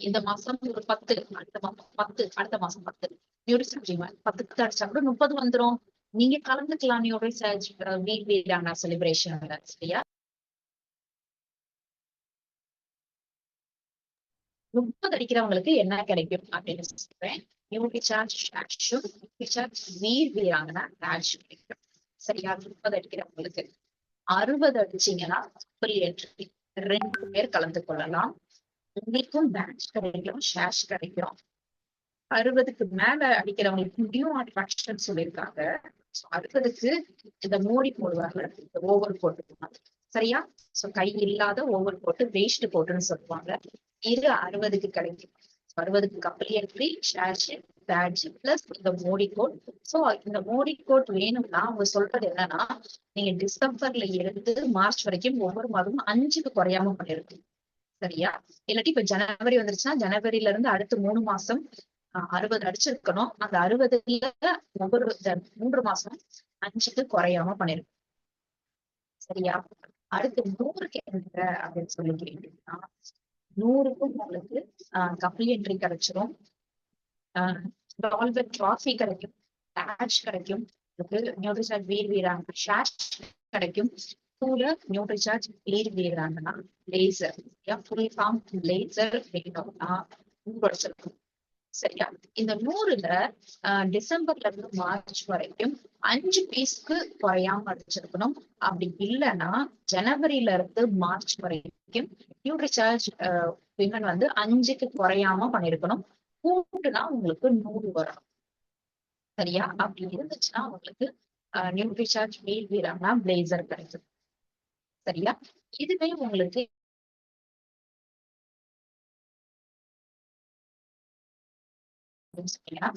இந்த மாசம் ஒரு 10, அடுத்த மாசம் 10, அடுத்த மாசம் 10 நியூட்ரிஷன் 10 அடிச்சா கூட 30 வந்துரும். நீங்க கலந்துக்கலாம் நியூட்ரிசார்ஜ் வீராங்கனா செலிப்ரேஷன்ல. சரியா, 30 அடிக்கிறவங்களுக்கு என்ன கிடைக்கும் அப்படின்னு சொல்றேன். நியூட்ரிசார்ஜ் ஷேஷும் நியூட்ரிசார்ஜ் வீராங்கனா பேட்ச் கிடைக்கும். சரியா, 30 அடிக்கிறவங்களுக்கு. 60 அடிச்சீங்கன்னா ஃப்ரீ என்ட்ரி, 2 பேர் கலந்து கொள்ளலாம். உங்களுக்கும் பேட்ச் கிடைக்கும், ஷேஷ் கிடைக்கும். 60க்கு மேல அடிக்கிறவங்களுக்கு நியூ அட்ராக்ஷன் சொல்லியிருக்காங்க. 60க்கு இந்த மோடி போடுவாங்க, இந்த ஓவர் கோட். சரியா, சோ கை இல்லாத ஓவர் கோட், வேஸ்ட் கோட்டுன்னு சொல்லுவாங்க. இது 60க்கு கிடைக்கும். 60க்கு கப்பல் என்ட்ரி, ஷேஷ், பேட்ஜ் பிளஸ் இந்த மோடி கோட். சோ இந்த மோடி கோட் வேணும்னா அவங்க சொல்றது என்னன்னா, நீங்க டிசம்பர்ல இருந்து மார்ச் வரைக்கும் ஒவ்வொரு மாதமும் 5க்கு குறையாம பண்ணிருக்கு. சரியா, இல்லாட்டி இப்ப ஜனவரி வந்துருச்சுன்னா ஜனவரில இருந்து அடுத்து 3 மாசம் 60 அடிச்சிருக்கணும். அந்த 60ல ஒவ்வொரு 3 மாசம் 5க்கு குறையாம பண்ணிருக்கு. சரியா, அடுத்து 100க்கு என்ற அப்படின்னு சொல்லி கேட்டீங்கன்னா 100க்கும் உங்களுக்கு கப்பல் என்ட்ரி கிடைச்சிரும். ட்ராஃபி கிடைக்கும், பேட்ச் கிடைக்கும், நியூட்ரிசார்ஜ் வீராங்கனா ஷேஷ் கிடைக்கும். கூட Nutricharge Veerangana blazer, full form blazer வேணும்னா கிடைச்சிருக்கும். சரியா, இந்த 100ல டிசம்பர்ல இருந்து மார்ச் வரைக்கும் 5 பீஸ்க்கு குறையாம அடிச்சிருக்கணும். அப்படி இல்லைன்னா ஜனவரில இருந்து மார்ச் வரைக்கும் நியூட்ரிசார்ஜ் விமன் வந்து 5க்கு குறையாம பண்ணிருக்கணும். கூட்டுனா உங்களுக்கு 100 வரும். சரியா, அப்படி இருந்துச்சுன்னா உங்களுக்கு நியூட்ரிசார்ஜ் வீராங்கனா பிளேசர் கிடைக்கும். சரியா, இதுவே உங்களுக்கு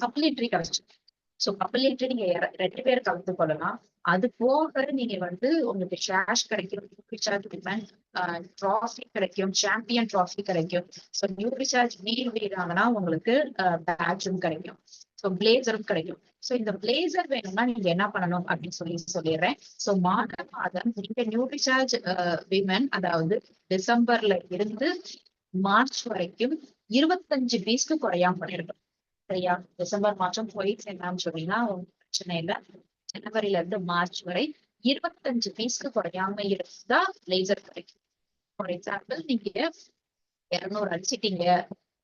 கம்ப்ளீட்ரி கிடைச்சிருக்கு. சோ கப்பலேற்று நீங்க 2 பேர் கலந்து கொள்ளலாம். அது போக நீங்க வந்து உங்களுக்கு ஷேர்ஸ் கிடைக்கும், நியூட்ரிசார்ஜ் விமன் ட்ராஃபி கிடைக்கும், சாம்பியன் ட்ராஃபி கிடைக்கும். ஸோ நியூட்ரிசார்ஜ் வீடாங்கன்னா உங்களுக்கு பேட்சும் கிடைக்கும், ஸோ பிளேசரும் கிடைக்கும். ஸோ இந்த பிளேசர் வேணும்னா நீங்க என்ன பண்ணணும் அப்படின்னு சொல்லிடுறேன். ஸோ மாதம் நீங்க நியூட்ரிசார்ஜ் விமன், அதாவது டிசம்பர்ல இருந்து மார்ச் வரைக்கும் 25 பீஸ்க்கு குறையாம பண்ணிருக்கோம். சரியா? டிசம்பர் மாசம் போய் சேர்ந்தான்னு சொன்னீங்கன்னா பிரச்சனை இல்லை. ஜனவரில இருந்து மார்ச் வரை 25 பீஸ்க்கு குறையாம இருந்தா லேசர் கிடைக்கும். ஃபார் எக்ஸாம்பிள், நீங்க 200 அடிச்சிட்டீங்க,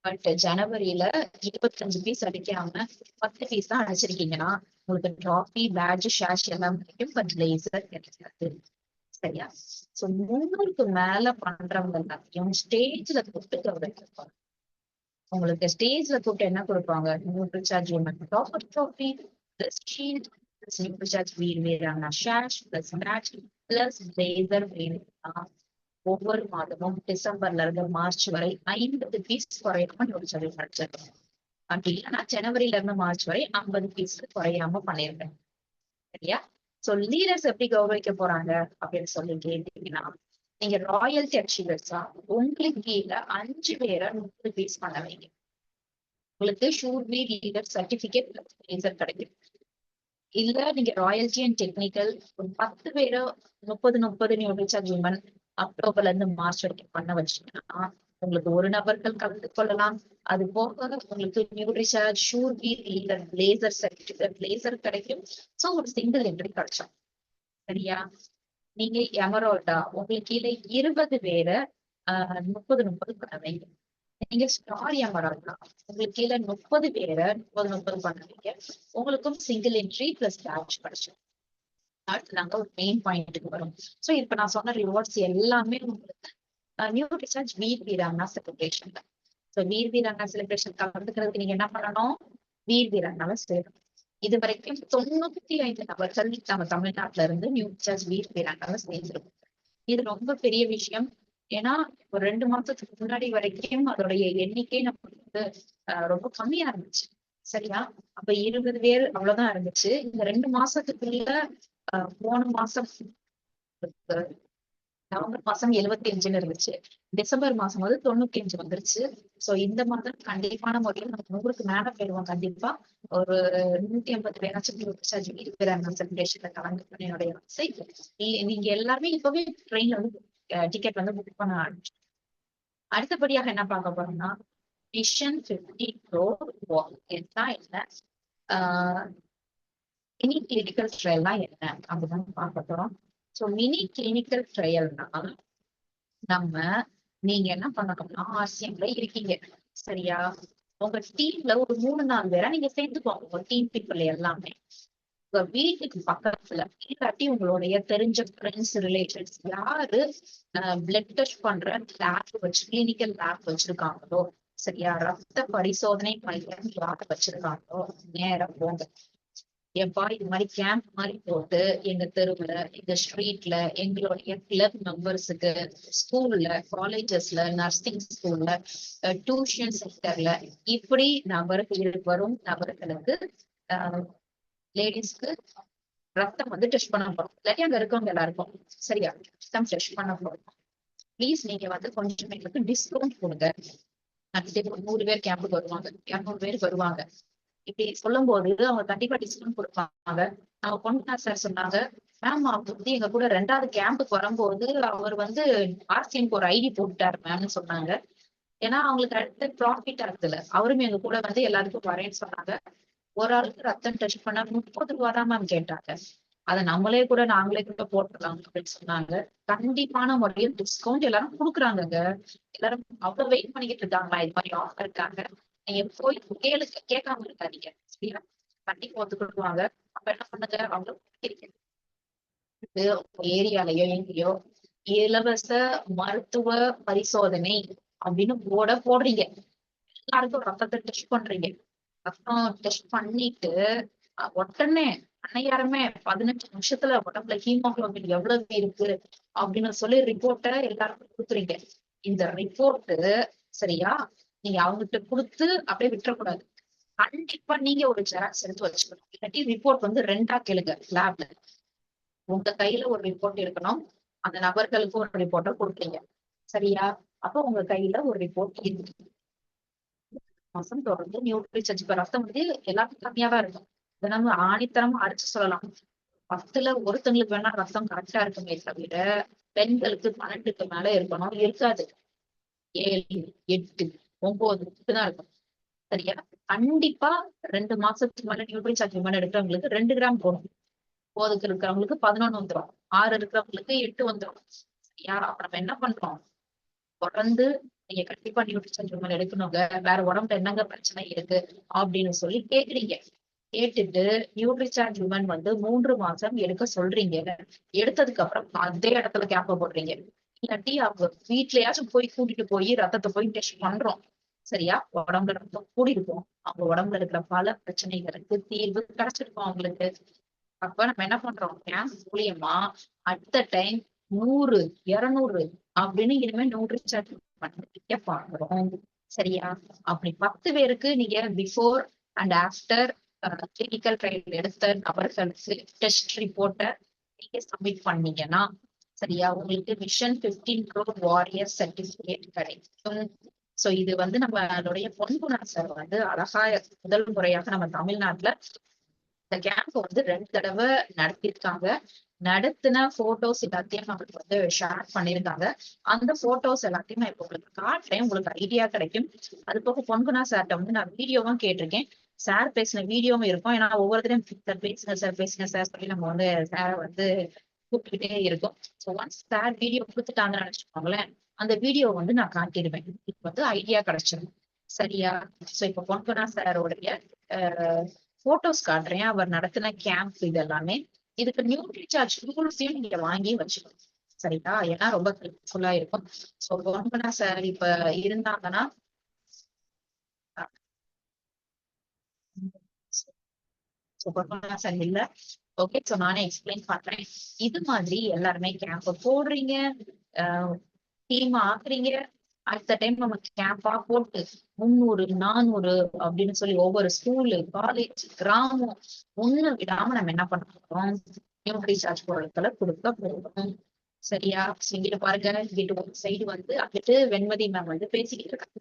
பட் ஜனவரியில 25 பீஸ் அடிக்காம 10 பீஸ் தான் அடிச்சிருக்கீங்கன்னா உங்களுக்கு ட்ராஃபி, பேட்ஜ், ஷேஷ் எல்லாம் கிடைக்கும், பட் லேசர் கிடைக்காது. சரியா? சோ 300க்கு மேல பண்றவங்க எல்லாத்தையும் ஸ்டேஜ்ல கூப்பிட்டு கௌரவிப்பாங்க. உங்களுக்கு ஸ்டேஜ்ல கூப்பிட்டு என்ன கொடுப்பாங்க? Nutricharge topper trophy plus shield plus Nutricharge Veerangana sash plus badge plus blazer வேணும்னா ஒவ்வொரு மாதமும் டிசம்பர்ல இருந்து மார்ச் வரை 50 பீஸ் குறையாம நியூட்ரிசார்ஜ் கிடைச்சிருக்கேன். அப்படி இல்லைன்னா ஜனவரில இருந்து மார்ச் வரை 50 பீஸ் குறையாம பண்ணிருக்கேன். சரியா? சோ லீடர்ஸ் எப்படி கௌரவிக்க போறாங்க அப்படின்னு சொல்லி கேட்டீங்கன்னா, நீங்க ராயல்டி அச்சீவர்ஸா உங்களுக்கு கீழே 5 பேரை 30 பீஸ் பண்ண வைங்க. உங்களுக்கு should be leader certificate laser கிடைக்கும். இல்ல நீங்க ராயல்டி அண்ட் டெக்னிக்கல் 10 பேரை 30 நியூட்ரிசார்ஜ் விமன் அக்டோபர்ல இருந்து மார்ச் வரைக்கும் பண்ண வச்சீங்கன்னா உங்களுக்கு ஒரு நபர்கள் கலந்து கொள்ளலாம். அது போக உங்களுக்கு Nutricharge should be leader laser certificate laser கிடைக்கும். சோ ஒரு சிங்கிள் என்ட்ரி கிடைச்சோம். சரியா? நீங்க எமரோல்டா உங்களுக்கு கீழே 20 பேரை 30 பண்ண வைங்க. நீங்க ஸ்டார் எமரோல்டா உங்களுக்கு கீழே 30 பேரை 30 பண்ண வைங்க. உங்களுக்கும் சிங்கிள் என்ட்ரி பிளஸ் பேட்ச் கிடைச்சோம். அடுத்து நாங்க ஒரு மெயின் பாயிண்ட்டுக்கு வரும். சோ இப்ப நான் சொன்ன ரிவார்ட்ஸ் எல்லாமே உங்களுக்கு நியூட்ரிசார்ஜ் வீராங்கனா செலிப்ரேஷன். சோ வீராங்கனா செலிப்ரேஷன் கலந்துக்கிறதுக்கு நீங்க என்ன பண்ணணும்? வீராங்கனாவை சேரணும். இது வரைக்கும் 95 நபர்கள் நம்ம தமிழ்நாட்டுல இருந்து நியூட்ரிசார்ஜ் வீராங்கனாவை சேர்ந்திருக்கும். இது ரொம்ப பெரிய விஷயம். ஏன்னா ஒரு 2 மாசத்துக்கு முன்னாடி வரைக்கும் அதோடைய எண்ணிக்கை நமக்கு வந்து ரொம்ப கம்மியா இருந்துச்சு. சரியா? அப்ப 20 பேர் அவ்வளவுதான் இருந்துச்சு. இந்த 2 மாசத்துக்குள்ள போன மாசம் நவம்பர் மாசம் 75ன்னு இருந்துச்சு. டிசம்பர் மாசம் வந்து 95 வந்துருச்சு. சோ இந்த மாதம் கண்டிப்பான முறையில் நமக்கு 100க்கு மேல போயிடுவோம். கண்டிப்பா ஒரு 150 பேராச்சும் செலிப்ரேஷன்ல கலந்துக்கணும் என்னுடைய ஆசை. நீங்க எல்லாருமே இப்பவே ட்ரெயின்ல வந்து டிக்கெட் வந்து புக் பண்ண ஆரம்பிச்சு. அடுத்தபடியாக என்ன பார்க்க போறோம்னா மிஷன் 50 crore walk என்ன, மினி கிளினிக்கல் ட்ரையல்னா என்ன அப்படிதான் பார்க்க போறோம். சோ மினி கிளினிக்கல் ட்ரையல்னா நம்ம நீங்க என்ன பண்ணணும்னா ஆர்சிஎம்ல இருக்கீங்க. சரியா? உங்க டீம்ல ஒரு 3-4 பேரா நீங்க சேர்த்துக்கோங்க. உங்க டீம் பீப்புள் எல்லாமே உங்க வீட்டுக்கு பக்கத்துல இல்லாட்டி உங்களுடைய தெரிஞ்ச ஃப்ரெண்ட்ஸ் ரிலேட்டிவ்ஸ் யாரு பிளட் டெஸ்ட் பண்ற லேப் வச்சு கிளினிக்கல் லேப் வச்சிருக்காங்களோ, சரியா, ரத்த பரிசோதனை மையம் யாரு வச்சிருக்காங்களோ நேரம் போங்க. எப்பா இது மாதிரி கேம்ப் மாதிரி போட்டு எங்க தெருவுல, எங்க ஸ்ட்ரீட்ல, எங்களுடைய கிளப் மெம்பர்ஸுக்கு, ஸ்கூல்ல, காலேஜஸ்ல, நர்சிங் ஸ்கூல்ல, டியூஷன் சென்டர்ல இப்படி வரும் நபர்களுக்கு லேடிஸ்க்கு ரத்தம் வந்து டெஸ்ட் பண்ண போறோம். இல்லாட்டி அங்க இருக்கவங்க எல்லாருக்கும். சரியா? ரத்தம் டெஸ்ட் பண்ண போறோம். ப்ளீஸ் நீங்க வந்து கொஞ்சம் எங்களுக்கு டிஸ்கவுண்ட் கொடுங்க. 100 பேர் கேம்புக்கு வருவாங்க, 200 பேர் வருவாங்க. இப்படி சொல்லும் போது அவங்க கண்டிப்பா டிஸ்கவுண்ட் கொடுப்பாங்க. அவங்க பொண்ணு சார் சொன்னாங்க, மேம் அவங்க வந்து எங்க கூட 2வது கேம்புக்கு வரும்போது அவர் வந்து ஆர்சிஎம்க்கு ஒரு ஐடி போட்டுட்டாரு மேம்னு சொன்னாங்க. ஏன்னா அவங்களுக்கு அடுத்த ப்ராஃபிட் ஆகுதுல. அவரும் எங்க கூட வந்து எல்லாருக்கும் வரேன்னு சொன்னாங்க. ஒரு ஆளுக்கு ரத்தம் டெஸ்ட் பண்ண 30 ரூபா தான் மேம் கேட்டாங்க. அதை நாங்களே கூட போட்டுடலாம் அப்படின்னு சொன்னாங்க. கண்டிப்பான முறையில் டிஸ்கவுண்ட் எல்லாரும் கொடுக்குறாங்க. எல்லாரும் அவ்வளவு வெயிட் பண்ணிக்கிட்டு இருக்காங்களா இது மாதிரி ஆஃபர் இருக்காங்க. நீங்க போய் கேட்காம இருக்காதீங்க. சரியா? கண்டிப்பா ஒத்துக்கிடுவாங்க. அப்ப என்ன பண்ணுங்க, அவங்க ஏரியாலயோ எங்கேயோ இலவச மருத்துவ பரிசோதனை அப்படின்னு போடுறீங்க. எல்லாருக்கும் ரத்தத்தை டெஸ்ட் பண்றீங்க. ரத்தம் டெஸ்ட் பண்ணிட்டு உடனே அன்னையாருமே 15 நிமிஷத்துல உடம்புல ஹீமோகுளோபின் எவ்வளவு இருக்கு அப்படின்னு சொல்லி ரிப்போர்ட்டை எல்லாருக்கும் கொடுக்குறீங்க. இந்த ரிப்போர்ட் சரியா நீங்க அவங்ககிட்ட கொடுத்து அப்படியே விட்டுறக்கூடாது. கண்டிப்பா நீங்க ஒரு ஜெராக்ஸ் எடுத்து வச்சுக்கணும். இல்லாட்டி ரிப்போர்ட் வந்து 2ஆ கேளுங்க லேப்ல. உங்க கையில ஒரு ரிப்போர்ட் இருக்கணும். அந்த நபர்களுக்கு ஒரு ரிப்போர்ட்ட குடுப்பீங்க. சரியா? அப்ப உங்க கையில ஒரு ரிப்போர்ட் இருக்கு. மாசம் தொடர்ந்து நியூட்ரிசன்ஸ் இப்ப ரத்தம் வந்து எல்லாத்துக்கும் கம்மியா தான் இருக்கும். இத நம்ம ஆணித்தரமா அடிச்சு சொல்லலாம். 10ல ஒருத்தங்களுக்கு வேணா ரத்தம் கரெக்ட்டா இருக்குமே தவிர, பெண்களுக்கு 12க்கு மேல இருக்கணும். இருக்காது. 7, 8, 9 இப்படிதான் இருக்கும். சரியா? கண்டிப்பா 2 மாசத்துக்கு மேல நியூட்ரி சப்ளிமெண்ட் எடுக்கிறவங்களுக்கு 2 கிராம் போடும். 9க்கு இருக்கிறவங்களுக்கு 11 வந்துரும். 6 இருக்கிறவங்களுக்கு 8 வந்துரும். சரியா? அப்ப நம்ம என்ன பண்றோம்? தொடர்ந்து நீங்க கண்டிப்பா நியூட்ரிஷன் சப்ளிமெண்ட் எடுக்கணுங்க. வேற உடம்புல என்னங்க பிரச்சனை இருக்கு? அப்படின்னு சொல்லி கேக்குறீங்க. கேட்டுட்டு நியூட்ரிசார்ஜ் விமன் வந்து 3 மாசம் எடுக்க சொல்றீங்க. எடுத்ததுக்கு அப்புறம் அதே இடத்துல கேப்ப போடுறீங்க. இல்லாட்டி அவங்க வீட்லயாச்சும் போய் கூட்டிட்டு போய் ரத்தத்தை போய் டெஸ்ட் பண்றோம். சரியா? உடம்புல ரத்தம் கூடி இருக்கும். அவங்க உடம்புல இருக்கிற பல பிரச்சனைகளுக்கு தீர்வு கிடைச்சிருக்கும் அவங்களுக்கு. அப்ப நம்ம என்ன பண்றோம்? கேம்ப் மூலியமா அட் த டைம் 100, 200 அப்படின்னு இனிமே நியூட்ரிசார்ஜ் பண்ணிக்க பாக்குறோம். சரியா? அப்படி 10 பேருக்கு நீங்க before and after clinical trial எடுத்த நபர்களுக்கு டெஸ்ட் ரிப்போர்ட்ட நீங்க சப்மிட் பண்ணீங்கன்னா, சரியா? உங்களுக்கு மிஷன் 15 க்ரோர் வாரியர் சர்டிபிகேட் கிடைக்கும். சோ இது வந்து நம்மளுடைய பொன்குணர் சார் வந்து அழகா முதல் முறையாக நம்ம தமிழ்நாட்டுல இந்த கேம்ப் வந்து 2 தடவை நடத்திருக்காங்க. நடத்தின போட்டோஸ் எல்லாத்தையும் நம்மளுக்கு வந்து ஷேர் பண்ணிருக்காங்க. அந்த போட்டோஸ் எல்லாத்தையும் நான் இப்ப உங்களுக்கு காட்டுறேன். உங்களுக்கு ஐடியா கிடைக்கும். அது போக பொன்குணா சார்ட்ட வந்து நான் வீடியோவும் கேட்டிருக்கேன். சார் பேசின வீடியோவும் இருக்கும். ஏன்னா ஒவ்வொருத்தரையும் சார் பேசுங்க சார் சொல்லி நம்ம வந்து சார வந்து கூப்பிட்டுக்கிட்டே இருக்கும். ஸோ ஒன்ஸ் சார் வீடியோ கொடுத்துட்டாங்கன்னு நினைச்சுக்கோங்களேன், அந்த வீடியோ வந்து நான் காட்டிடுவேன். இது வந்து ஐடியா கிடைச்சிடும். சரியா? சோ இப்ப பொன்குணா சாரோடைய போட்டோஸ் காட்டுறேன். அவர் நடத்தின கேம்ப் இது எல்லாமே. இதுக்கு நியூட்ரிசார்ஜ் டூல்ஸையும் நீங்க வாங்கி வச்சுக்கணும். சரிங்களா? ஏன்னா ரொம்ப ஹெல்ப்ஃபுல்லா இருக்கும். சோ பொன்குணா சார் இப்ப இருந்தாங்கன்னா பொன்குணா சார் இல்ல. ஓகே. சோ நானே எக்ஸ்பிளைன் பண்றேன். இது மாதிரி எல்லாருமே கேம்ப் போடுறீங்க. டீம் ஆக்குறீங்க. அடுத்த டைம் நம்ம கேம்பா போட்டு 300, 400 அப்படின்னு சொல்லி ஒவ்வொரு ஸ்கூலு, காலேஜ், கிராமம் ஒண்ணு விடாம நம்ம என்ன பண்றோம்? நியூட்ரி சார்ஜ் பொருட்களை கொடுக்க போறோம். சரியா? இங்கிட்டு பாருங்க, இங்கிட்டு ஒரு சைடு வந்து அங்கிட்டு வெண்மதி மேம் வந்து பேசிக்கிட்டு இருக்காங்க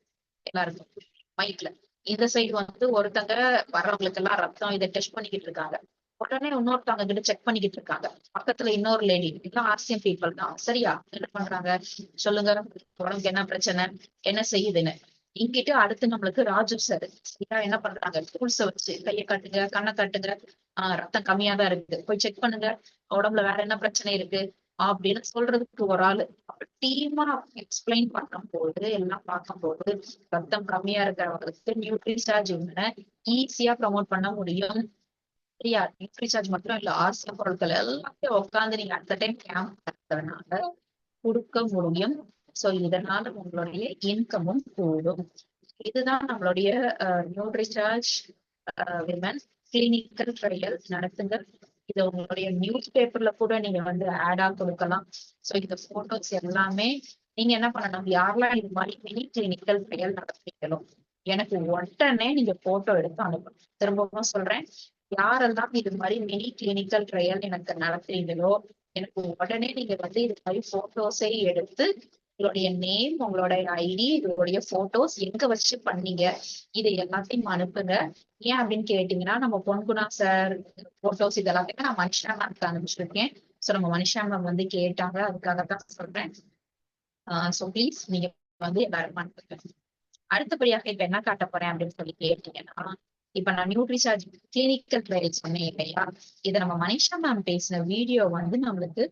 எல்லாருக்கும் மைக்ல. இந்த சைடு வந்து ஒருத்தங்க வர்றவங்களுக்கு எல்லாம் ரத்தம் இதை டெஸ்ட் பண்ணிக்கிட்டு இருக்காங்க. உடனே இன்னொருத்தவங்க கிட்ட செக் பண்ணிக்கிட்டு இருக்காங்க. பக்கத்துல இன்னொரு லேடி எல்லாம் ஆர்சிஎம் பீப்புள் தான். சரியா? என்ன பண்றாங்க? சொல்லுங்க, உடம்புக்கு என்ன பிரச்சனை, என்ன செய்யுதுன்னு. இங்கிட்டு அடுத்து நம்மளுக்கு ராஜு சார் சரியா என்ன பண்றாங்க? டூல்ஸ வச்சு கையை காட்டுங்க, கண்ணை காட்டுங்க, ரத்தம் கம்மியா தான் இருக்கு, போய் செக் பண்ணுங்க, உடம்புல வேற என்ன பிரச்சனை இருக்கு அப்படின்னு சொல்றதுக்கு ஒரு ஆளு. டீமா எக்ஸ்பிளைன் பண்ணும்போது எல்லாம் பார்க்கும்போது ரத்தம் கம்மியா இருக்கிறவங்களுக்கு நியூட்ரிசார்ஜ் ஈஸியா ப்ரமோட் பண்ண முடியும். சரியா? நியூட்ரிசார்ஜ் மட்டும் இல்ல, ஆர்சிஎம் பொருட்கள் எல்லாத்தையும் உட்காந்து நீங்க அட் டைம் கேம்ப் நடத்துறதுனால கொடுக்க முடியும். சோ இதனால உங்களுடைய இன்கமும் கூடும். இதுதான் நம்மளுடைய நியூட்ரிசார்ஜ் விமன் கிளினிக்கல் ட்ரையல் நடத்துங்க. இத உங்களுடைய நியூஸ் பேப்பர்ல கூட நீங்க வந்து ஆடா கொடுக்கலாம். சோ இந்த போட்டோஸ் எல்லாமே நீங்க என்ன பண்ணணும்? யாரெல்லாம் இது மாதிரி மினி கிளினிக்கல் ட்ரையல் நடத்துறீங்களோ எனக்கு உடனே நீங்க போட்டோ எடுத்து அனுப்பணும். திரும்பவும் சொல்றேன், யாரெல்லாம் இது மாதிரி மினி கிளினிக்கல் ட்ரையல் எனக்கு நடத்துறீங்களோ எனக்கு உடனே நீங்க வந்து இது மாதிரி போட்டோஸை எடுத்து உங்களுடைய நேம், உங்களோட ஐடி, உங்களுடைய போட்டோஸ் எங்க வச்சு பண்ணீங்க இது எல்லாத்தையும் அனுப்புங்க. ஏன் அப்படின்னு கேட்டீங்கன்னா, நம்ம பொன்குணா சார் போட்டோஸ் இது எல்லாத்தையுமே நான் மனிஷா மேம்க்கு அனுப்பிச்சிருக்கேன். சோ நம்ம மனிஷா மேம் வந்து கேட்டாங்க, அதுக்காகத்தான் சொல்றேன். சோ ப்ளீஸ் நீங்க வந்து எல்லாரும் அனுப்புங்க. அடுத்தபடியாக இப்ப என்ன காட்ட போறேன் அப்படின்னு சொல்லி கேட்டீங்கன்னா, இப்ப நான் நியூட்ரிசார்ஜ் கிளினிக்கல் ட்ரையல் சொன்னேன் இல்லையா? இதை நம்ம மனிஷா மேம் பேசின வீடியோ வந்து நம்மளுக்கு